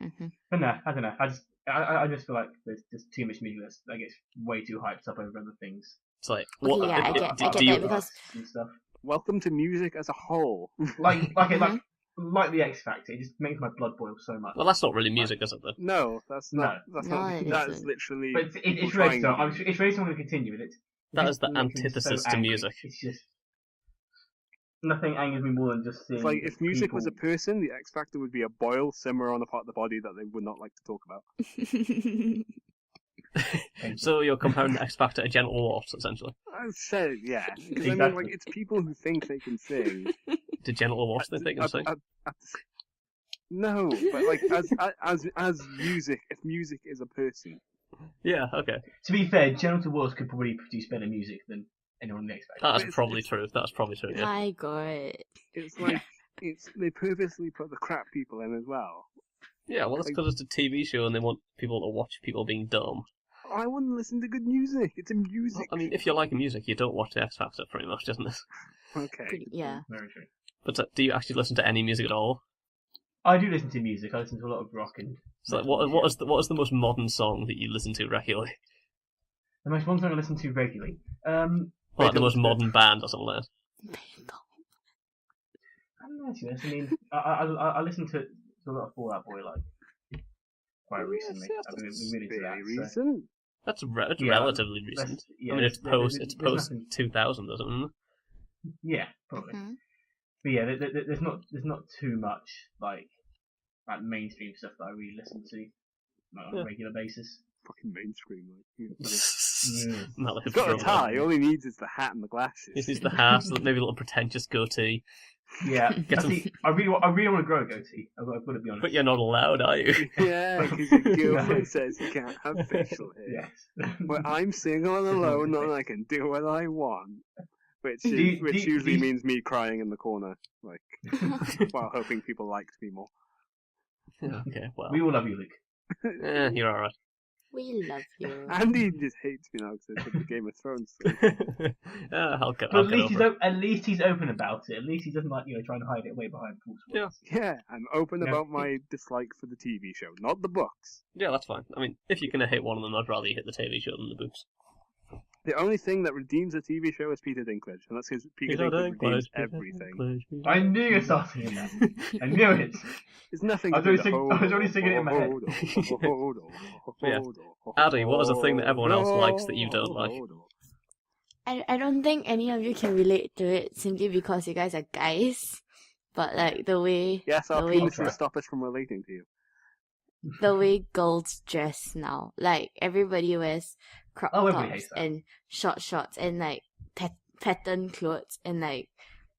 Mm-hmm. But no, I don't know. I just feel like there's just too much music that gets way too hyped up over other things. It's like Okay, what? yeah, I get do you, that because- and stuff. Welcome to music as a whole. Like the X Factor, it just makes my blood boil so much. well, that's not really music, is it? Though? No, that's not. That's No, not. it That's isn't. literally. But it's people ready. trying So it's ready. Someone to continue with it. That is the It makes me antithesis so to angry. music. It's just nothing angers me more than just seeing. It's like if music was a people- person, the X Factor would be a boil simmer on a part of the body that they would not like to talk about. So you're comparing the X Factor to genital warts, essentially. I said, yeah. 'Cause I mean, Exactly. like, it's people who think they can sing. To genital warts, they can sing. No, but like as music, if music is a person, Yeah, okay. To be fair, Genital Wars could probably produce better music than anyone in the X Factor. That's it's- probably true. That's probably true. Yeah. My God. it's like they purposely put the crap people in as well. Yeah. Well, that's because it's a TV show and they want people to watch people being dumb. I want to listen to good music. It's a Well, music. I mean, if you like music, you don't watch the X Factor, pretty much, isn't it? Okay. Yeah. Very true. But do you actually listen to any music at all? I do listen to music. I listen to a lot of rock and. So, like, what is the most modern song that you listen to regularly? The most one song I listen to regularly. Or like the most modern band or something like that? I don't know, to be honest. I mean, I listened to a lot of Fall Out Boy like quite recently. Yes, I've been that's really into that. very So. recent. It's Yeah, relatively That's- recent. yeah, I mean, it's there's- post there's nothing- 2000 or something. Yeah, probably. Mhm. But yeah, there's not too much like mainstream stuff that I really listen to on Yeah. a regular basis. Fucking mainstream. Like, Not he's got a like tie. All he needs is the hat and the glasses. This is the hat, maybe a little pretentious goatee. Yeah, Get some- see, I really want to grow a goatee. I've got to be honest. But you're not allowed, are you? Yeah, because your girlfriend No. says you can't have facial hair. Yes. But I'm single and alone and I can do what I want. Which Do you- usually do- means me crying in the corner, like, while hoping people liked me more. Okay, well. We all love you, Luke. You're alright. We love you. Andy just hates me now because I said the Game of Thrones thing. I'll get But at least over it. at least he's open about it. At least he doesn't try and hide it away behind false words. Yeah. Yeah, I'm open No. about my dislike for the TV show, not the books. Yeah, that's fine. I mean, if you're going to hate one of them, I'd rather you hit the TV show than the books. The only thing that redeems a TV show is Peter Dinklage, and that's because Peter Dinklage redeems everything. I knew you were starting in that. I knew it. It's nothing. I was already singing it in my head. Yeah. Addy, what is the thing that everyone else likes that you don't like? I don't think any of you can relate to it simply because you guys are guys. But like the way Yes, our the way, penises stop us from relating to you. the way girls dress now, like everybody wears crop Oh, everybody tops hates that. and short shorts and like pattern clothes, and like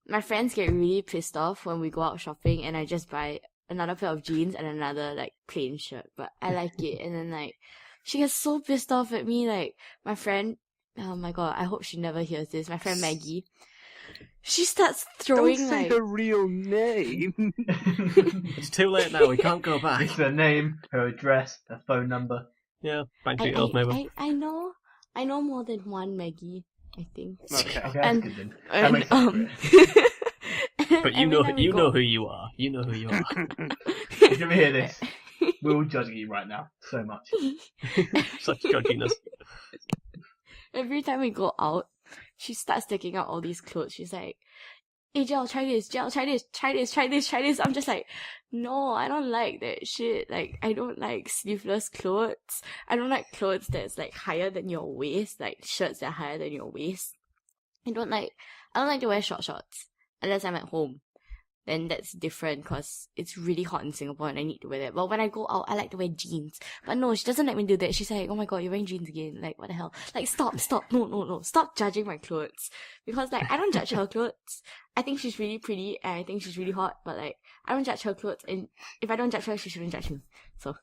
my friends get really pissed off when we go out shopping and I just buy another pair of jeans and another like plain shirt, but I like it. And then like she gets so pissed off at me. Like my friend, oh my god, I hope she never hears this. My friend Maggie, she starts throwing Don't say like her real name. It's too late now, we can't go back. It's her name, her address, her phone number. Yeah, bank details maybe. I know more than one Maggie. I think. Okay. Okay, that's good then. That And, makes sense. But you know who you are. You know who you are. If you ever hear this, we're all judging you right now so much. Such judginess. Every time we go out, she starts taking out all these clothes. She's like, hey, Jill, try this, Jill, try this, try this, try this, try this. I'm just like, no, I don't like that shit. Like, I don't like sleeveless clothes. I don't like clothes that's like higher than your waist, like shirts that are higher than your waist. I don't like to wear short shorts unless I'm at home. Then that's different because it's really hot in Singapore and I need to wear that. But when I go out, I like to wear jeans. But no, she doesn't let me do that. She's like, oh my god, you're wearing jeans again. Like, what the hell? Like, stop. No. Stop judging my clothes. Because, like, I don't judge her clothes. I think she's really pretty and I think she's really hot. But, like, I don't judge her clothes. And if I don't judge her, she shouldn't judge me. So,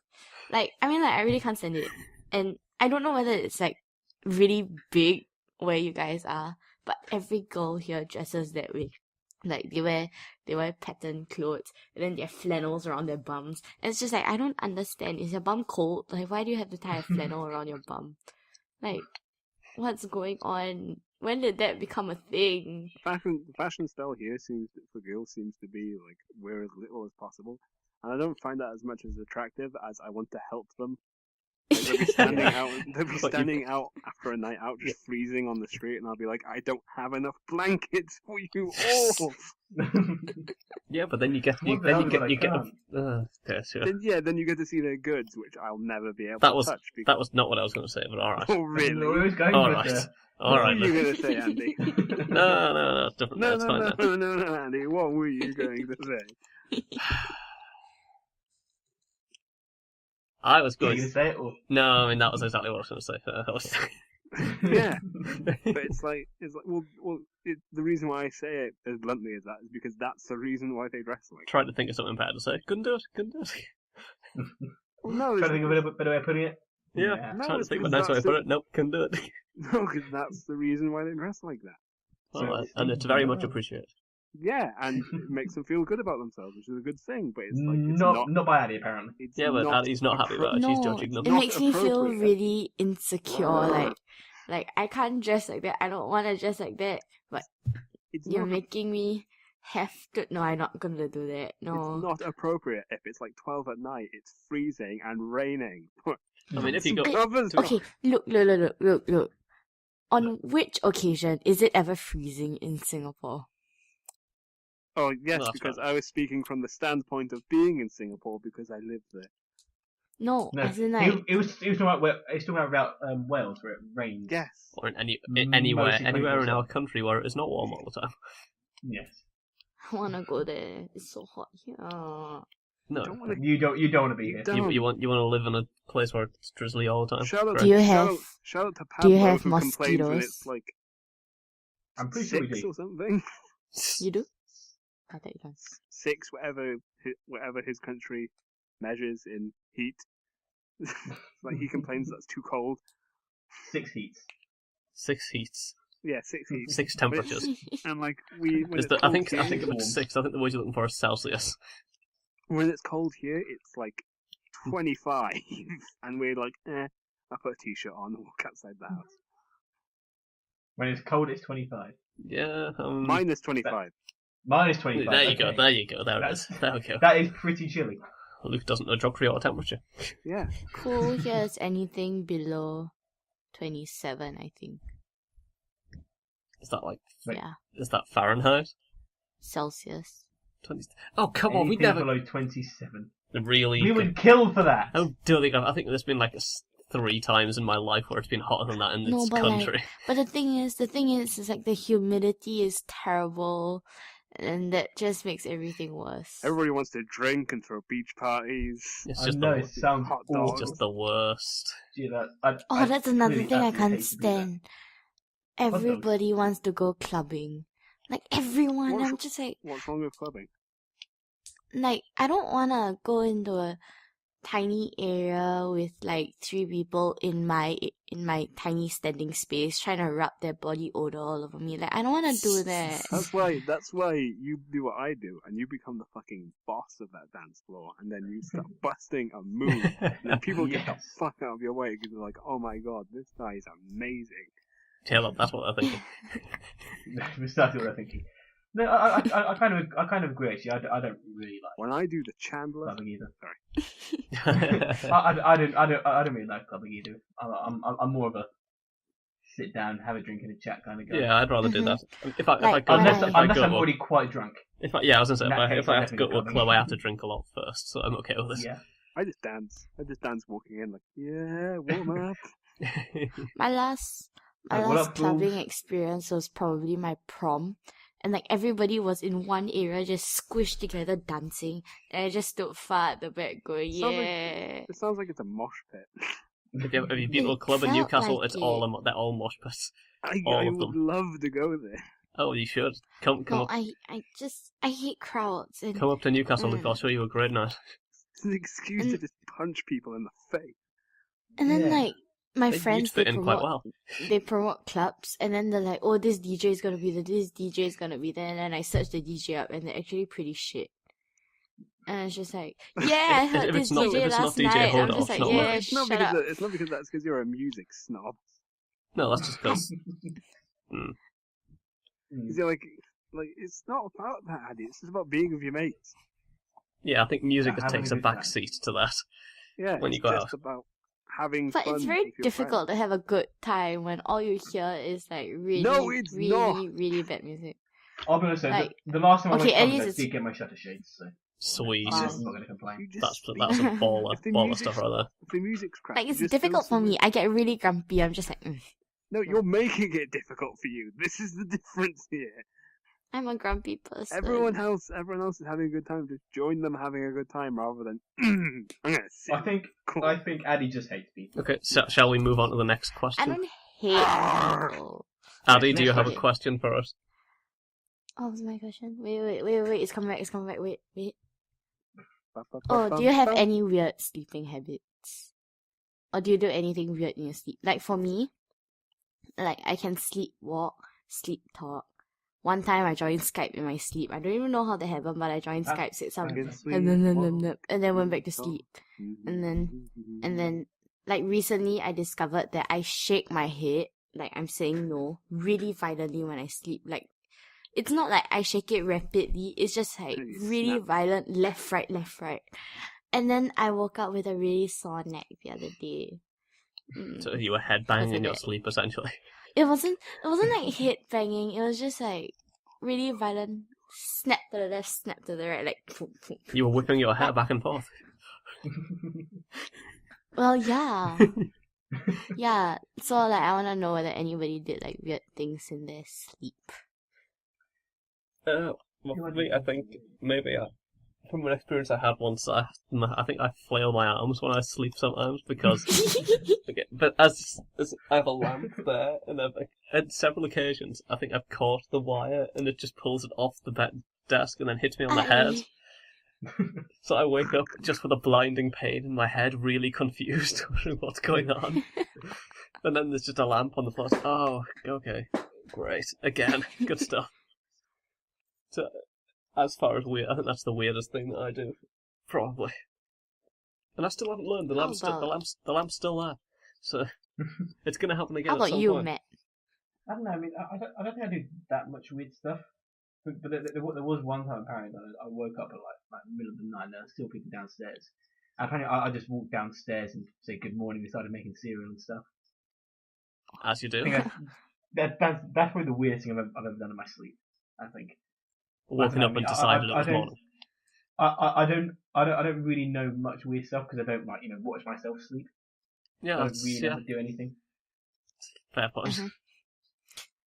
like, I mean, like, I really can't stand it. And I don't know whether it's, like, really big where you guys are. But every girl here dresses that way. Like, they wear patterned clothes, and then they have flannels around their bums. And it's just like, I don't understand. Is your bum cold? Like, why do you have to tie a flannel around your bum? Like, what's going on? When did that become a thing? Fashion style here for girls seems to be like wear as little as possible, and I don't find that as much as attractive as I want to help them. Like, they'll be standing out after a night out, just freezing on the street, and I'll be like, I don't have enough blankets for you all. Yeah, but then you get Sure. Then you get to see their goods, which I'll never be able that to was touch. that was not what I was going to say, but all right. Oh really? Always going All with right. the- All right. What were you going to say, Andy? No, it's different. No, It's fine. no, Andy. What were you going to say? I was Are you going. going to say it or? No, I mean that was exactly what I was going to say. Yeah, but it's like the reason why I say it as bluntly as that is because that's the reason why they dress like. Tried to think of something better to say. Couldn't do it. Well, no, Trying to think of a better way of putting it? Yeah. No, Trying to it's think of a because nice way to that's put it. Nope, couldn't do it. no, because that's the reason why they dress like that. Well, and it's very much appreciated. Yeah, and it makes them feel good about themselves, which is a good thing. But it's like Not by Addy, apparently. It's Yeah, but not Addy's not happy about it. She's No, judging them. it Not makes me feel appropriate. really insecure. Like I can't dress like that. I don't want to dress like that. But It's you're not. making me have to. No, I'm not gonna do that. No. It's not appropriate if it's like 12 at night. It's freezing and raining. I mean, if you go, Covers. Okay, look. On which occasion is it ever freezing in Singapore? Oh yes, Well, that's because right. I was speaking from the standpoint of being in Singapore because I live there. No, No, as in like he was talking about Wales where it rains. Yes. or in Mostly anywhere in 24/7. our country where it is not warm all the time. Yes. I wanna go there. It's so hot here. No, Don't want You don't want to be here. Don't. you want to live in a place where it's drizzly all the time. Shout out, Do you to, have- shout out to do Pablo you have who complains when mosquitoes? it's like I'm pretty sure we 6 do. or something. You do? I thought you don't. 6, whatever his country measures in heat. Like he complains that's too cold. 6 heats. 6 heats, Yeah, 6 heat. 6 temperatures. And like when Is it's the, I cold think here, if it's 6, I think the word you're looking for is Celsius. when it's cold here, it's like 25, and we're like, I put a t-shirt on and walk outside the house. When it's cold, it's 25. Yeah. Minus 25. Mine is 25. There you okay. go. There you go. There it That's- is. There we go. That is pretty chilly. Luke doesn't know geography or temperature. Yeah. Cool here is anything below 27, I think. Is that like? Wait. Yeah. Is that Fahrenheit? Celsius. 20. Oh come on, we Anything never below 27. really. We would kill for that. I don't think. I think there's been like 3 times in my life where it's been hotter than that in No, this but like- country. But the thing is like the humidity is terrible, and that just makes everything worse. Everybody wants to drink and throw beach parties. It's I just know the, it sounds hot awful. dogs. it's just the worst. Gee, that, Oh, that's another clearly thing I absolutely can't hate to do that. stand. Everybody wants to go clubbing. Like everyone, What's- I'm just like, What's wrong with clubbing? I don't wanna go into a tiny area with like 3 people in my tiny standing space trying to rub their body odor all over me. Like I don't wanna do that. That's why you do what I do, and you become the fucking boss of that dance floor, and then you start busting a move, and people get the Yes. fuck out of your way because they're like, oh my god, this guy is amazing. Yeah, that's what I'm thinking. We're starting with thinking. No, I kind of agree. Actually, I don't really like When I do the Chandler, clubbing either. sorry, I don't really like clubbing either. I'm more of a sit down, have a drink and a chat kind of guy. Yeah, I'd rather do that. If I Like, go, Unless if I unless go I'm to a- already quite drunk. I was gonna say In that case, if I I'm have to go to a definitely club, I clubbing. have to drink a lot first, so I'm okay with this. Yeah. I just dance. I just dance walking in like, yeah, warm up. My last What up, clubbing fools? experience was probably my prom. And like everybody was in one area just squished together dancing. And I just stood far at the back going, Sounds like- yeah. It sounds like it's a mosh pit. If you been to a It club in felt Newcastle, like it's it. they're all mosh pits. I All of would them. love to go there. Oh, you should come No, up I hate crowds. And come up to Newcastle. Mm. I'll show you a great night. It's an excuse to just punch people in the face. and then Yeah. like my You'd friends fit in quite well. they promote clubs and then they're like, oh, this DJ is gonna be there, this DJ is gonna be there, and then I search the DJ up and they're actually pretty shit. And it's just like, yeah, I heard If this it's not- DJ if it's not last DJ night. I'm Hodor, just it's like, not yeah, worth It's not shut because up. it's not because that's because you're a music snob. No, that's just because. Because you're like it's not about that, Addy. It's just about being with your mates. Yeah, I think music just Having takes a a good back time. seat to that. Yeah, When it's you go just out. about having But fun. it's very with your difficult to have a good time when all you hear is like really, No, it's really, not. really bad music. I'll be honest, though, Like, the last time I okay, went at clubbing, least I it's- did get my shutter shades, so Sweet. Wow. I'm not going to complain. You just That's sleep. a baller If the baller music's- stuff right there. If the music's crap, Like you it's just difficult feel for me. sorry. I get really grumpy. I'm just like, No, you're making it difficult for you. This is the difference here. I'm a grumpy person. Everyone else is having a good time. Just join them having a good time rather than I'm gonna sit. I think Addy just hates people. Okay, shall we move on to the next I question? don't hate people. Addy, do you Next have a question. question for us? Oh, what's my question? Wait. It's coming back. Wait. Ba, ba, ba, Oh, ba, do you have ba. any weird sleeping habits? Or do you do anything weird in your sleep? Like for me, like I can sleepwalk, sleep talk. One time I joined Skype in my sleep. I don't even know how that happened, but I joined That- Skype, said some, I can and then sleep, and then went back to talk. sleep. And then like recently I discovered that I shake my head, like I'm saying no, really violently when I sleep. Like it's not like I shake it rapidly, it's just like You really snap. violent, left, right. And then I woke up with a really sore neck the other day. So you were headbanging in your that? sleep, essentially. It wasn't like head banging, it was just like really violent, snap to the left, snap to the right, like boom, boom. You were whipping your hair back and forth. Well, yeah. Yeah, so like I wanna know whether anybody did like weird things in their sleep. Well, for me, I think maybe from an experience I had once, I think I flail my arms when I sleep sometimes because. Okay, but as I have a lamp there, and at several occasions, I think I've caught the wire and it just pulls it off the desk and then hits me on the head. So I wake up just with a blinding pain in my head, really confused wondering what's going on. And then there's just a lamp on the floor. Oh, okay, great, again, good stuff. So, as far as weird, I think that's the weirdest thing that I do, probably. And I still haven't learned. The How lamp's the lamp's still there, so it's gonna happen again. How at about some you, point. Matt? I don't know. I mean, I don't think I do that much weird stuff. But there was one time apparently that I woke up at like the middle of the night and there were still people downstairs. And apparently I just walked downstairs and said good morning and started making cereal and stuff. As you I do. think that's probably the weirdest thing I've ever done in my sleep. I think. Waking up and decided it was morning. I don't really know much weird stuff because I don't like watch myself sleep. Yeah, I don't that's really ever do anything. fair point. Mhm.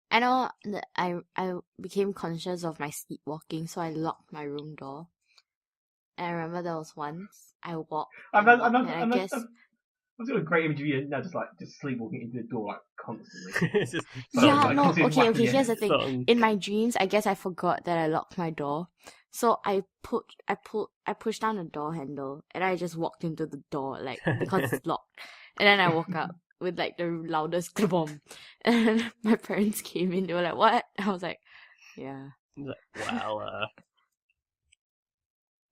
I know that I became conscious of my sleepwalking, so I locked my room door. And I remember there was once I walked. I'm and I guess got a great image of you now, just sleepwalking into the door like constantly. It's just yeah, like, no, constantly okay. whacking your Here's the head. thing. something. In my dreams, I guess I forgot that I locked my door. So I pushed down the door handle and I just walked into the door like because it's locked. And then I woke up with like the loudest bomb. And my parents came in. They were like, "What?" I was like, "Yeah." Well,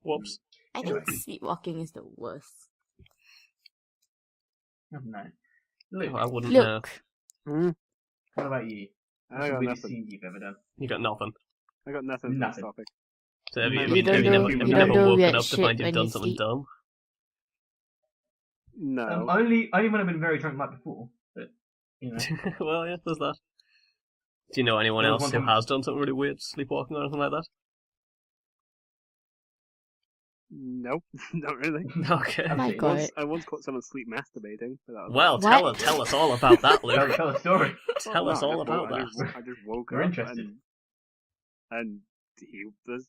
whoops. I think sleepwalking is the worst. I don't know. Luke, I wouldn't know. Look, What about you? I What's the got weirdest nothing. thing you've ever done? You got nothing. I got nothing for this Nothing. topic. So have you, You have you, don't have you do- never, you have you don't never do woken weird up to shit find you've when done you something sleep? dumb? No. Only when I've been very drunk like before, but you know. Well, yeah, there's that. Do you know anyone There was else one who time- has done something really weird, sleepwalking or anything like that? Nope, not really. Okay. My Okay, God. I once caught someone sleep masturbating. But that was Well, What? tell us all about that, Luke. Tell a story. Tell us I all just woke- about that. I just woke We're up interested. and he was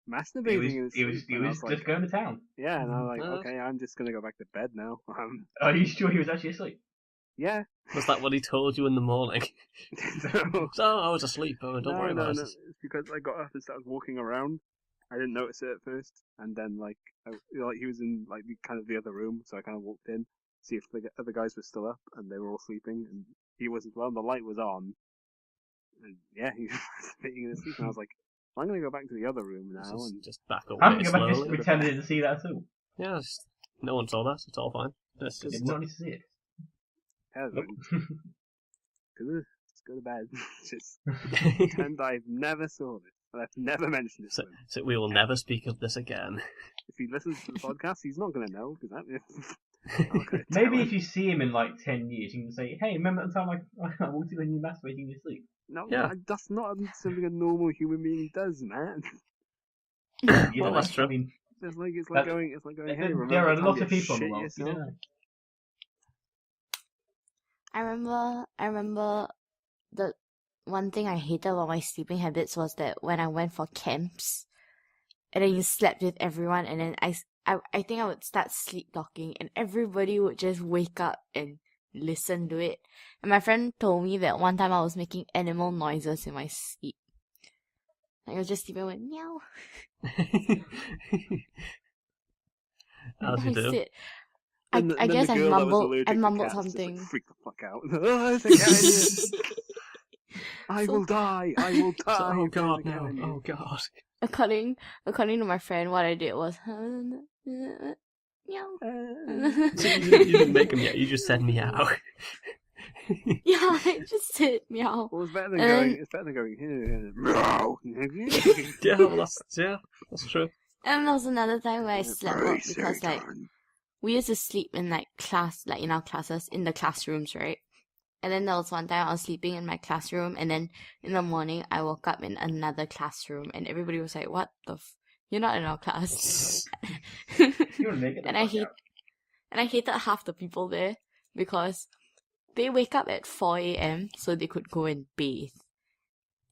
He masturbating was, in his he was, sleep. he and I was was just like, going to town. yeah, and I'm like, Oh. okay, I'm just gonna go back to bed now. Are you sure he was actually asleep? Yeah. Was that what he told you in the morning? no, So I was asleep. Oh, don't worry about no. it. It's because I got up and started walking around. I didn't notice it at first, and then like he was in like the other room, so I kind of walked in, see if the other guys were still up, and they were all sleeping, and he was as well. And the light was on, and yeah, he was sitting in his sleep, and I was like, I'm gonna go back to the other room now, and Just back I'm away going to slowly. pretend I didn't see that at all. Yeah, no one saw that. It's all fine. It's I just, did not need to see it. yeah, Nope. just go to bed. Just pretend I've never saw this, and I've never mentioned it so, to him. so we will never speak of this again. If he listens to the podcast, he's not gonna know because Maybe if you see him in like 10 years, you can say, hey, remember the time I walked in when you masturbating in your sleep? no, Yeah. that's not something a normal human being does, man. You Well, don't that's know. true. I mean, It's like That- going. Hey, there remember are a the time lot you of people in the shit world. You yourself? don't know. I remember the one thing I hated about my sleeping habits was that when I went for camps, and then you slept with everyone, and then I think I would start sleep talking, and everybody would just wake up and listen to it. And my friend told me that one time I was making animal noises in my sleep. Like I was just sleeping and went meow. How'd you I do? said, And I then guess the I girl that was mumbled allergic I to mumbled cats just, something. like, freaked the fuck out. Oh, there's a cat in here. I So- will die. I will die. Oh if there's god, a cat no. in here. Oh god. According to my friend, what I did was meow. So you didn't make him yet, you just said meow. Yeah, I just said meow. Well, it's better than And going. then- It's better than going here. Meow. Yeah, well, that's true. And there was another time where I slept Very up because like Satan. we used to sleep in like class, like in our classes, in the classrooms, right? And then there was one time I was sleeping in my classroom, and then in the morning I woke up in another classroom, and everybody was like, "What the? You're not in our class." You're naked. and I hated half the people there because they wake up at 4 a.m. so they could go and bathe.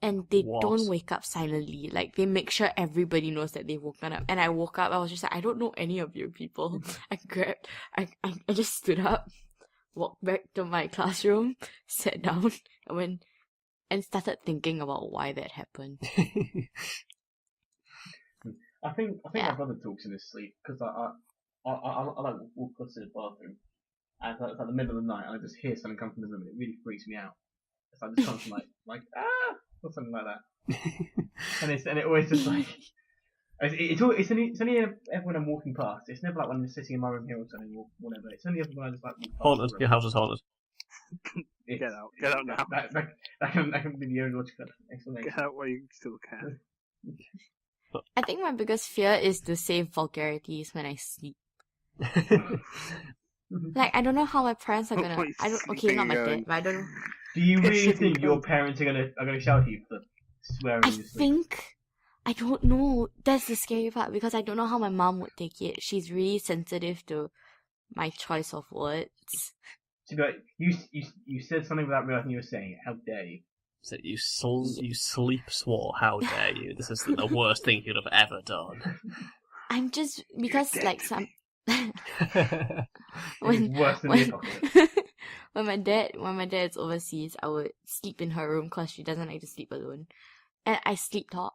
And they What? don't wake up silently. Like, they make sure everybody knows that they've woken up. And I woke up, I was just like, I don't know any of you people. I just stood up, walked back to my classroom, sat down, and started thinking about why that happened. I think Yeah. my brother talks in his sleep because I like walk across to the bathroom and it's like the middle of the night and I just hear something come from the room and it really freaks me out. It's like just something like ah or something like that. and it always just like it's only ever when I'm walking past. It's never like when I'm sitting in my room here or something or whatever. It's only ever when I just like walk past. Haunted. the Your room. house is haunted. Get out now. That can be the only logical explanation. Get out while you still can. I think my biggest fear is to say vulgarities when I sleep. Like, I don't know how my parents are gonna. Like I don't. Okay, not my sleeping, dad, but I don't know. Do you really Shitting think your pants. parents are gonna shout at you for swearing I in your sleep? think. I don't know. That's the scary part because I don't know how my mom would take it. She's really sensitive to my choice of words. She'd be like, you said something without realizing you were saying it. How dare you? So you sleep swore. How dare you? This is the worst thing you'd have ever done. I'm just because dead like to some It's when worse than the when, apocalypse. when my dad's overseas, I would sleep in her room because she doesn't like to sleep alone, and I sleep talk,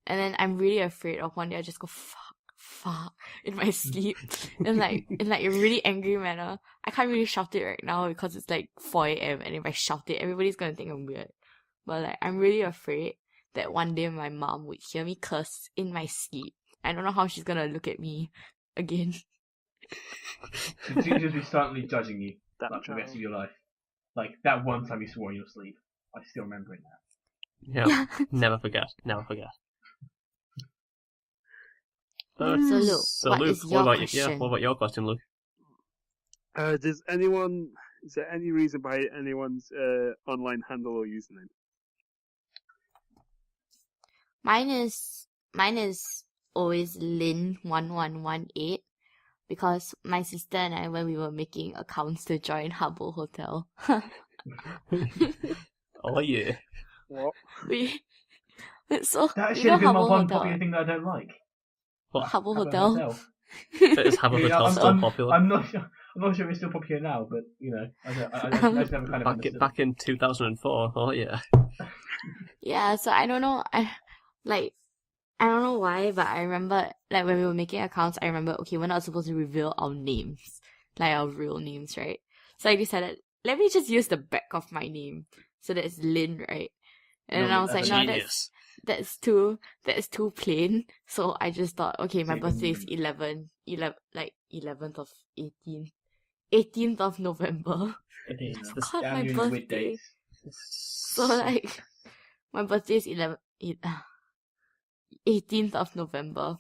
and then I'm really afraid of one day I just go fuck in my sleep, and like in like a really angry manner. I can't really shout it right now because it's like 4 a.m. and if I shout it, everybody's gonna think I'm weird. But like I'm really afraid that one day my mom would hear me curse in my sleep. I don't know how she's gonna look at me again. She'd just be silently judging you That like, for the rest of your life. Like that one time you swore in your sleep. I still remember it now. Yeah, never forget. Never forget. So Luke, So what Luke, is your what question? about your question, Luke? Is there any reason behind anyone's online handle or username? Mine is always Lin1118 because my sister and I, when we were making accounts to join Habbo Hotel, Oh yeah. What? we so That you should know have been my Habbo one Hotel, popular thing that I don't like. What? Habbo Habbo Hotel. But is Habbo Yeah, Hotel still popular? I'm not sure. I'm not sure if it's still popular now, but I just never kind of understood. Back in 2004. Oh yeah. Yeah, so I don't know. I don't know why, but I remember like when we were making accounts, I remember okay, we're not supposed to reveal our names, like our real names, right? So I decided let me just use the back of my name, so that's Lin, right? And then I was like, no, Genius. that's too plain. So I just thought, okay, my birthday is 11th of 18th of November. It is. God, Damn my you and weird birthday. dates. So like, my birthday is 18th of November,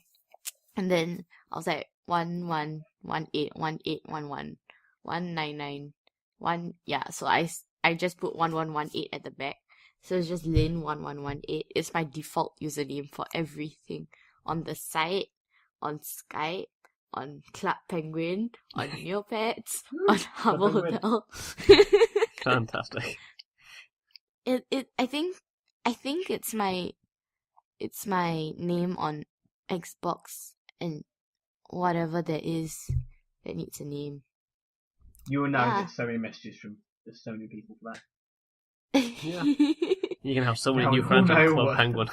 and then I was like 111818111991. Yeah, so I just put 1118 at the back. So it's just Lin1118. It's my default username for everything on the site, on Skype, on Club Penguin, on Neopets, on Habbo Penguin. Hotel. Fantastic. I think it's my name on Xbox and whatever there is that needs a name. You will now Yeah. get so many messages from there's so many people for that. Yeah. You can have so many Now new we friends all on know Club what- Penguin.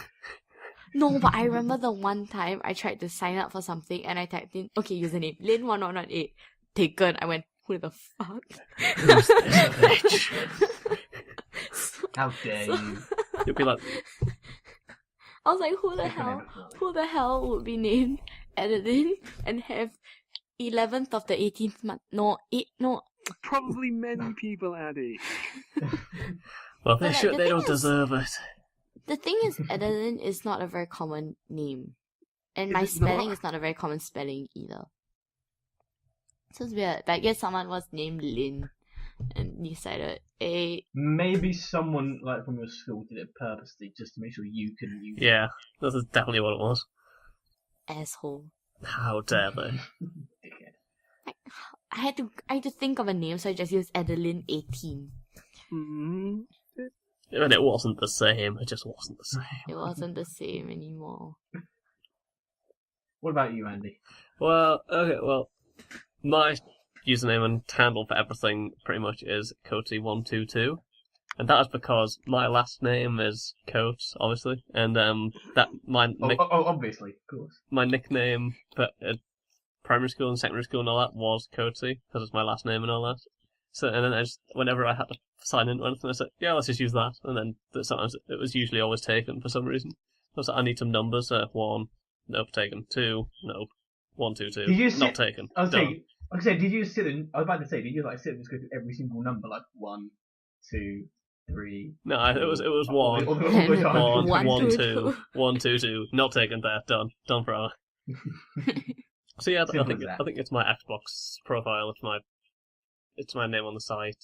No, but I remember the one time I tried to sign up for something and I typed in, okay, username, Lin1118, taken. I went, who the fuck? Who's this bitch? How dare you? You'll be like, I was like, who the Take your hell? name off. Who the hell would be named Adeline and have 11th of the 18th month? No, Probably many people, Addy. well, But, like, the they don't thing is- deserve it. The thing is, Adeline is not a very common name. And Is my it spelling not? is not a very common spelling either. So it's weird. But I guess someone was named Lin and decided, hey, Maybe someone like from your school did it purposely just to make sure you couldn't use it. Yeah, this is definitely what it was. asshole. How dare they? Dickhead. I had to think of a name, so I just used Adeline 18. Mm-hmm. And it wasn't the same. It just wasn't the same. It wasn't the same anymore. What about you, Andy? Well, okay, well, my username and handle for everything pretty much is Coaty122. And that is because my last name is Coates, obviously, and that Obviously, of course. my nickname for primary school and secondary school and all that was Coaty, because it's my last name and all that. So, and then I just, whenever I had to sign into anything, I said, yeah, let's just use that. And then sometimes it was usually always taken for some reason. I was like, I need some numbers. 1, nope, taken. 2, nope. 1, 2, 2, Did you not sit- taken. I was Done. saying, did you sit and I was about to say, did you like sit and just go through every single number, like 1, 2, 3? No, it was 1, All the time. 1, 1, 2, 2. 1, 2, 2, not taken there. Done forever. So yeah, I Simple think as that. I think it's my Xbox profile. It's my name on the site,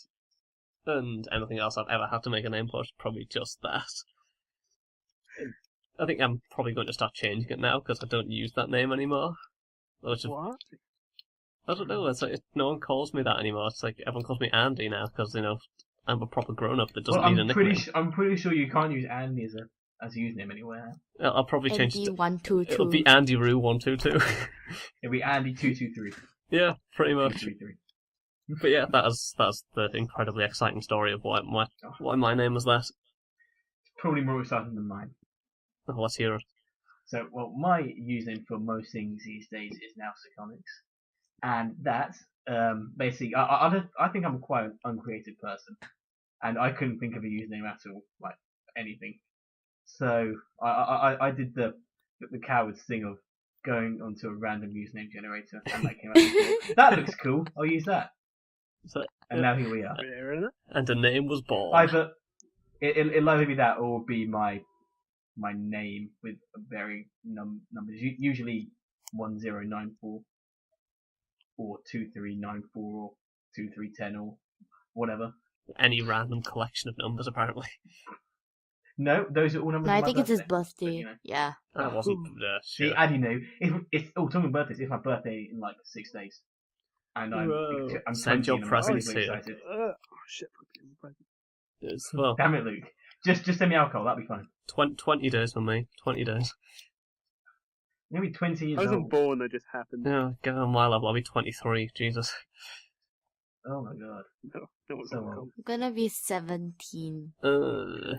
and anything else I've ever had to make a name for is probably just that. I think I'm probably going to start changing it now because I don't use that name anymore. Which is, What? I don't know. It's like no one calls me that anymore. It's like everyone calls me Andy now because I'm a proper grown up that doesn't Well, need a nickname. I'm pretty sure you can't use Andy as a username anywhere. I'll probably change Andy it. 122. It'll be Andy Roo 122. It'll be Andy 223. Yeah, pretty much. 233. But yeah, that's the incredibly exciting story of why my name was that. It's probably more exciting than mine. Oh, let's hear it. So, well, my username for most things these days is now Psychonics, and that's basically I think I'm quite an uncreative person, and I couldn't think of a username at all, like anything. So I did the coward's thing of going onto a random username generator, and that came up. That looks cool. I'll use that. So, And now here we are. Fair enough. and the name was born. Either it'll either be that or be my name with varying numbers. Usually 1094 or 2394 or 2310 or whatever. Any random collection of numbers, apparently. No, those are all numbers. No, of I my think it's his birthday. birthday. But, you know. Yeah. That wasn't See, sure. Addy knew. If talking about birthdays, it's my birthday in like 6 days, and I'm Whoa. 20 Send your and I'm presents really here. excited. Oh shit! Present. It's, well, Damn it, Luke! Just send me alcohol. That'll be fine. 20 days for me. 20 days. Maybe 20 years I wasn't old. born. I just happened. Yeah, get on my level. I'll be 23. Jesus. Oh my god. No one's So gonna old. come. I'm gonna be 17. Uh,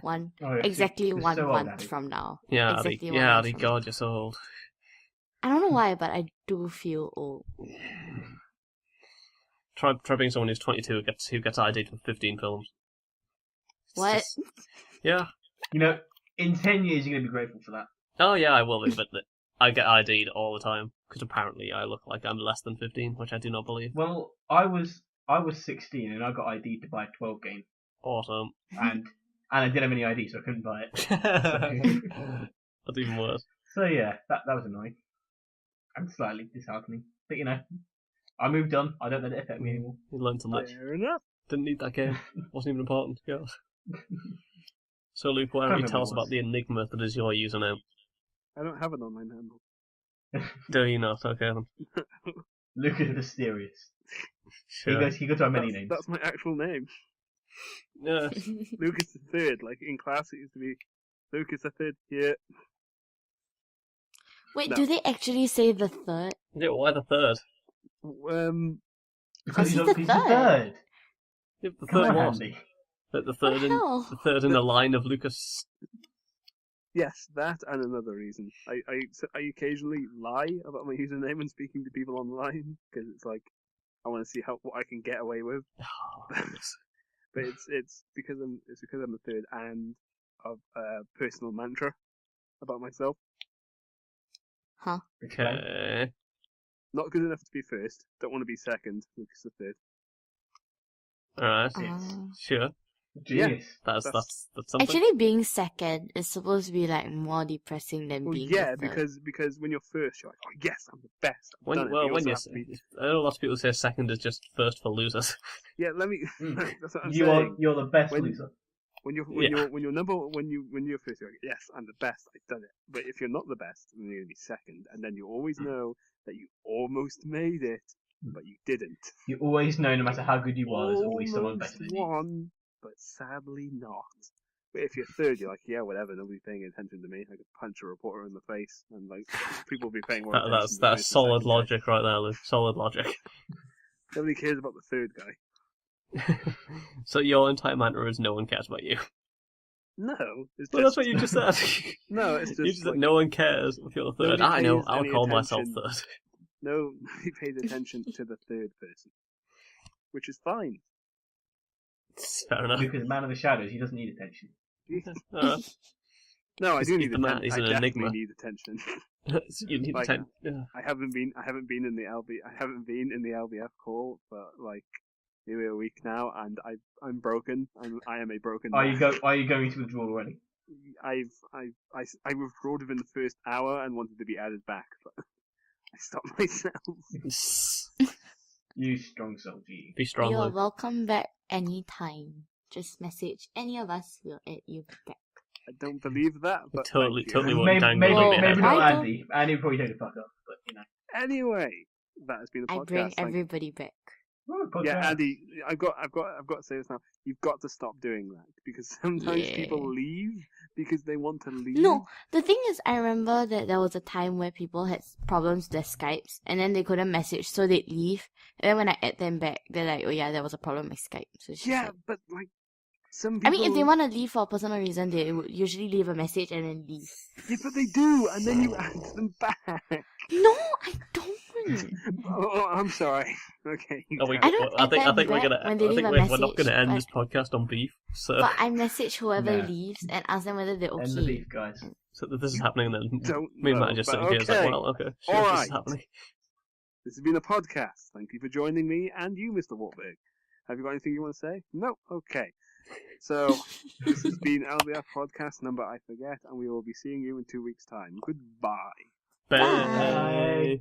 One Oh, yeah, exactly you're 1 so old, month Addy. from now. yeah, Exactly Addy. 1 Yeah, month Addy. from now. God, you're so old. I don't know why, but I do feel old. Try being someone who's 22 who gets ID'd for 15 films. It's What? just- yeah. You know, in 10 years you're gonna be grateful for that. Oh yeah, I will be, but I get ID'd all the time because apparently I look like I'm less than 15, which I do not believe. Well, I was 16 and I got ID'd to buy a 12 game, Awesome. and I didn't have any ID, so I couldn't buy it. That's even worse. So yeah, that was annoying and slightly disheartening. But you know, I moved on. I don't let it affect me anymore. You learned to live. Fair enough. Didn't need that game. Wasn't even important. God. So Luke, why Can't don't you remember tell what us it about was. the enigma that is your username? I don't have an online handle. Do you not? Okay then. Luke is mysterious. Sure. He goes by many names. That's my actual name. Yeah. Lucas the Third. Like in class, it used to be Lucas the Third. Yeah. Wait, No. do they actually say the third? Yeah, why the third? Because he's the he's the third. third. Yeah, the Come third on, was. Andy. The What third the in hell? the third in the line of Lucas. Yes, that and another reason. I occasionally lie about my username when speaking to people online because it's like I want to see what I can get away with. Oh, goodness. But it's because I'm the third and of a personal mantra about myself. Huh? Okay. Not good enough to be first. Don't want to be second. Lucas the Third. Alright. Yes. Sure. Genius. That's something. Actually, being second is supposed to be like more depressing than Well, being yeah, the third. because when you're first, you're like, oh yes, I'm the best. I've When, done it. well, But when you you also have to be- I know lots of people say second is just first for losers. yeah, let me. Mm. That's what I'm You saying. you're the best When- loser. When you're Yeah. when you're first, you're like, yes, I'm the best. I've done it. But if you're not the best, then you're gonna be second, and then you always know that you almost made it, but you didn't. You always know, no matter how good you are, there's always someone Almost better than you. won, but sadly not. But if you're third, you're like, yeah, whatever. Nobody's paying attention to me. I could punch a reporter in the face, and like people will be paying more attention. That's to the that's first and solid second guy. logic right there, Luke. Solid logic. Nobody cares about the third guy. So your entire mantra is no one cares about you. No, it's Well, just that's what you just said. no, it's You just just said like, no one cares if you're the third. Nobody I know. pays I'll any call myself attention. third. nobody pays attention to the third person, which is fine. Fair enough. Luke is a man of the shadows. He doesn't need attention. Alright. No, I He's do need the man- attention. he's I an definitely enigma. need attention. You need Like, to yeah. I haven't been in the LBF call for like nearly a week now, and I'm broken. I am a broken Are man. you going to withdraw already? I withdrawed within the first hour and wanted to be added back, but I stopped myself. You strong soul, G. Be strong, You're Luke. welcome back anytime. Just message any of us. We'll add you back. I don't believe that, but Totally- thank you. totally won't Maybe, dangle maybe, over your maybe head. not I don't- Andy. Andy would probably take the fuck off, but you know. Anyway, that has been a I podcast. bring Thank- everybody back. Oh, Yeah, podcast. Andy, I've got to say this now. You've got to stop doing that because sometimes Yeah. people leave because they want to leave. No, the thing is, I remember that there was a time where people had problems with their Skypes, and then they couldn't message, so they'd leave. And then when I add them back, they're like, "Oh yeah, there was a problem with Skype." So it's just Yeah, like- but like some I people. mean, if they want to leave for a personal reason, they would usually leave a message and then leave. Yeah, but they do, and then you add them back. No, I don't. Oh, I'm sorry. Okay. Oh, we, I don't I think add we're them gonna. back I when they think leave a we're not message, gonna end but- this podcast on beef. So, But I message whoever Nah. leaves and ask them whether they're End the okay. beef, guys. so this is happening, and then Don't me and Matt know, are just but sitting here. It's like, okay. well, okay, sure, All this right. is happening. This has been a podcast. Thank you for joining me and you, Mr. Wartburg. Have you got anything you want to say? No? Okay. So, this has been LBF Podcast number I forget, and we will be seeing you in 2 weeks' time. Goodbye. Bye. Bye. Bye.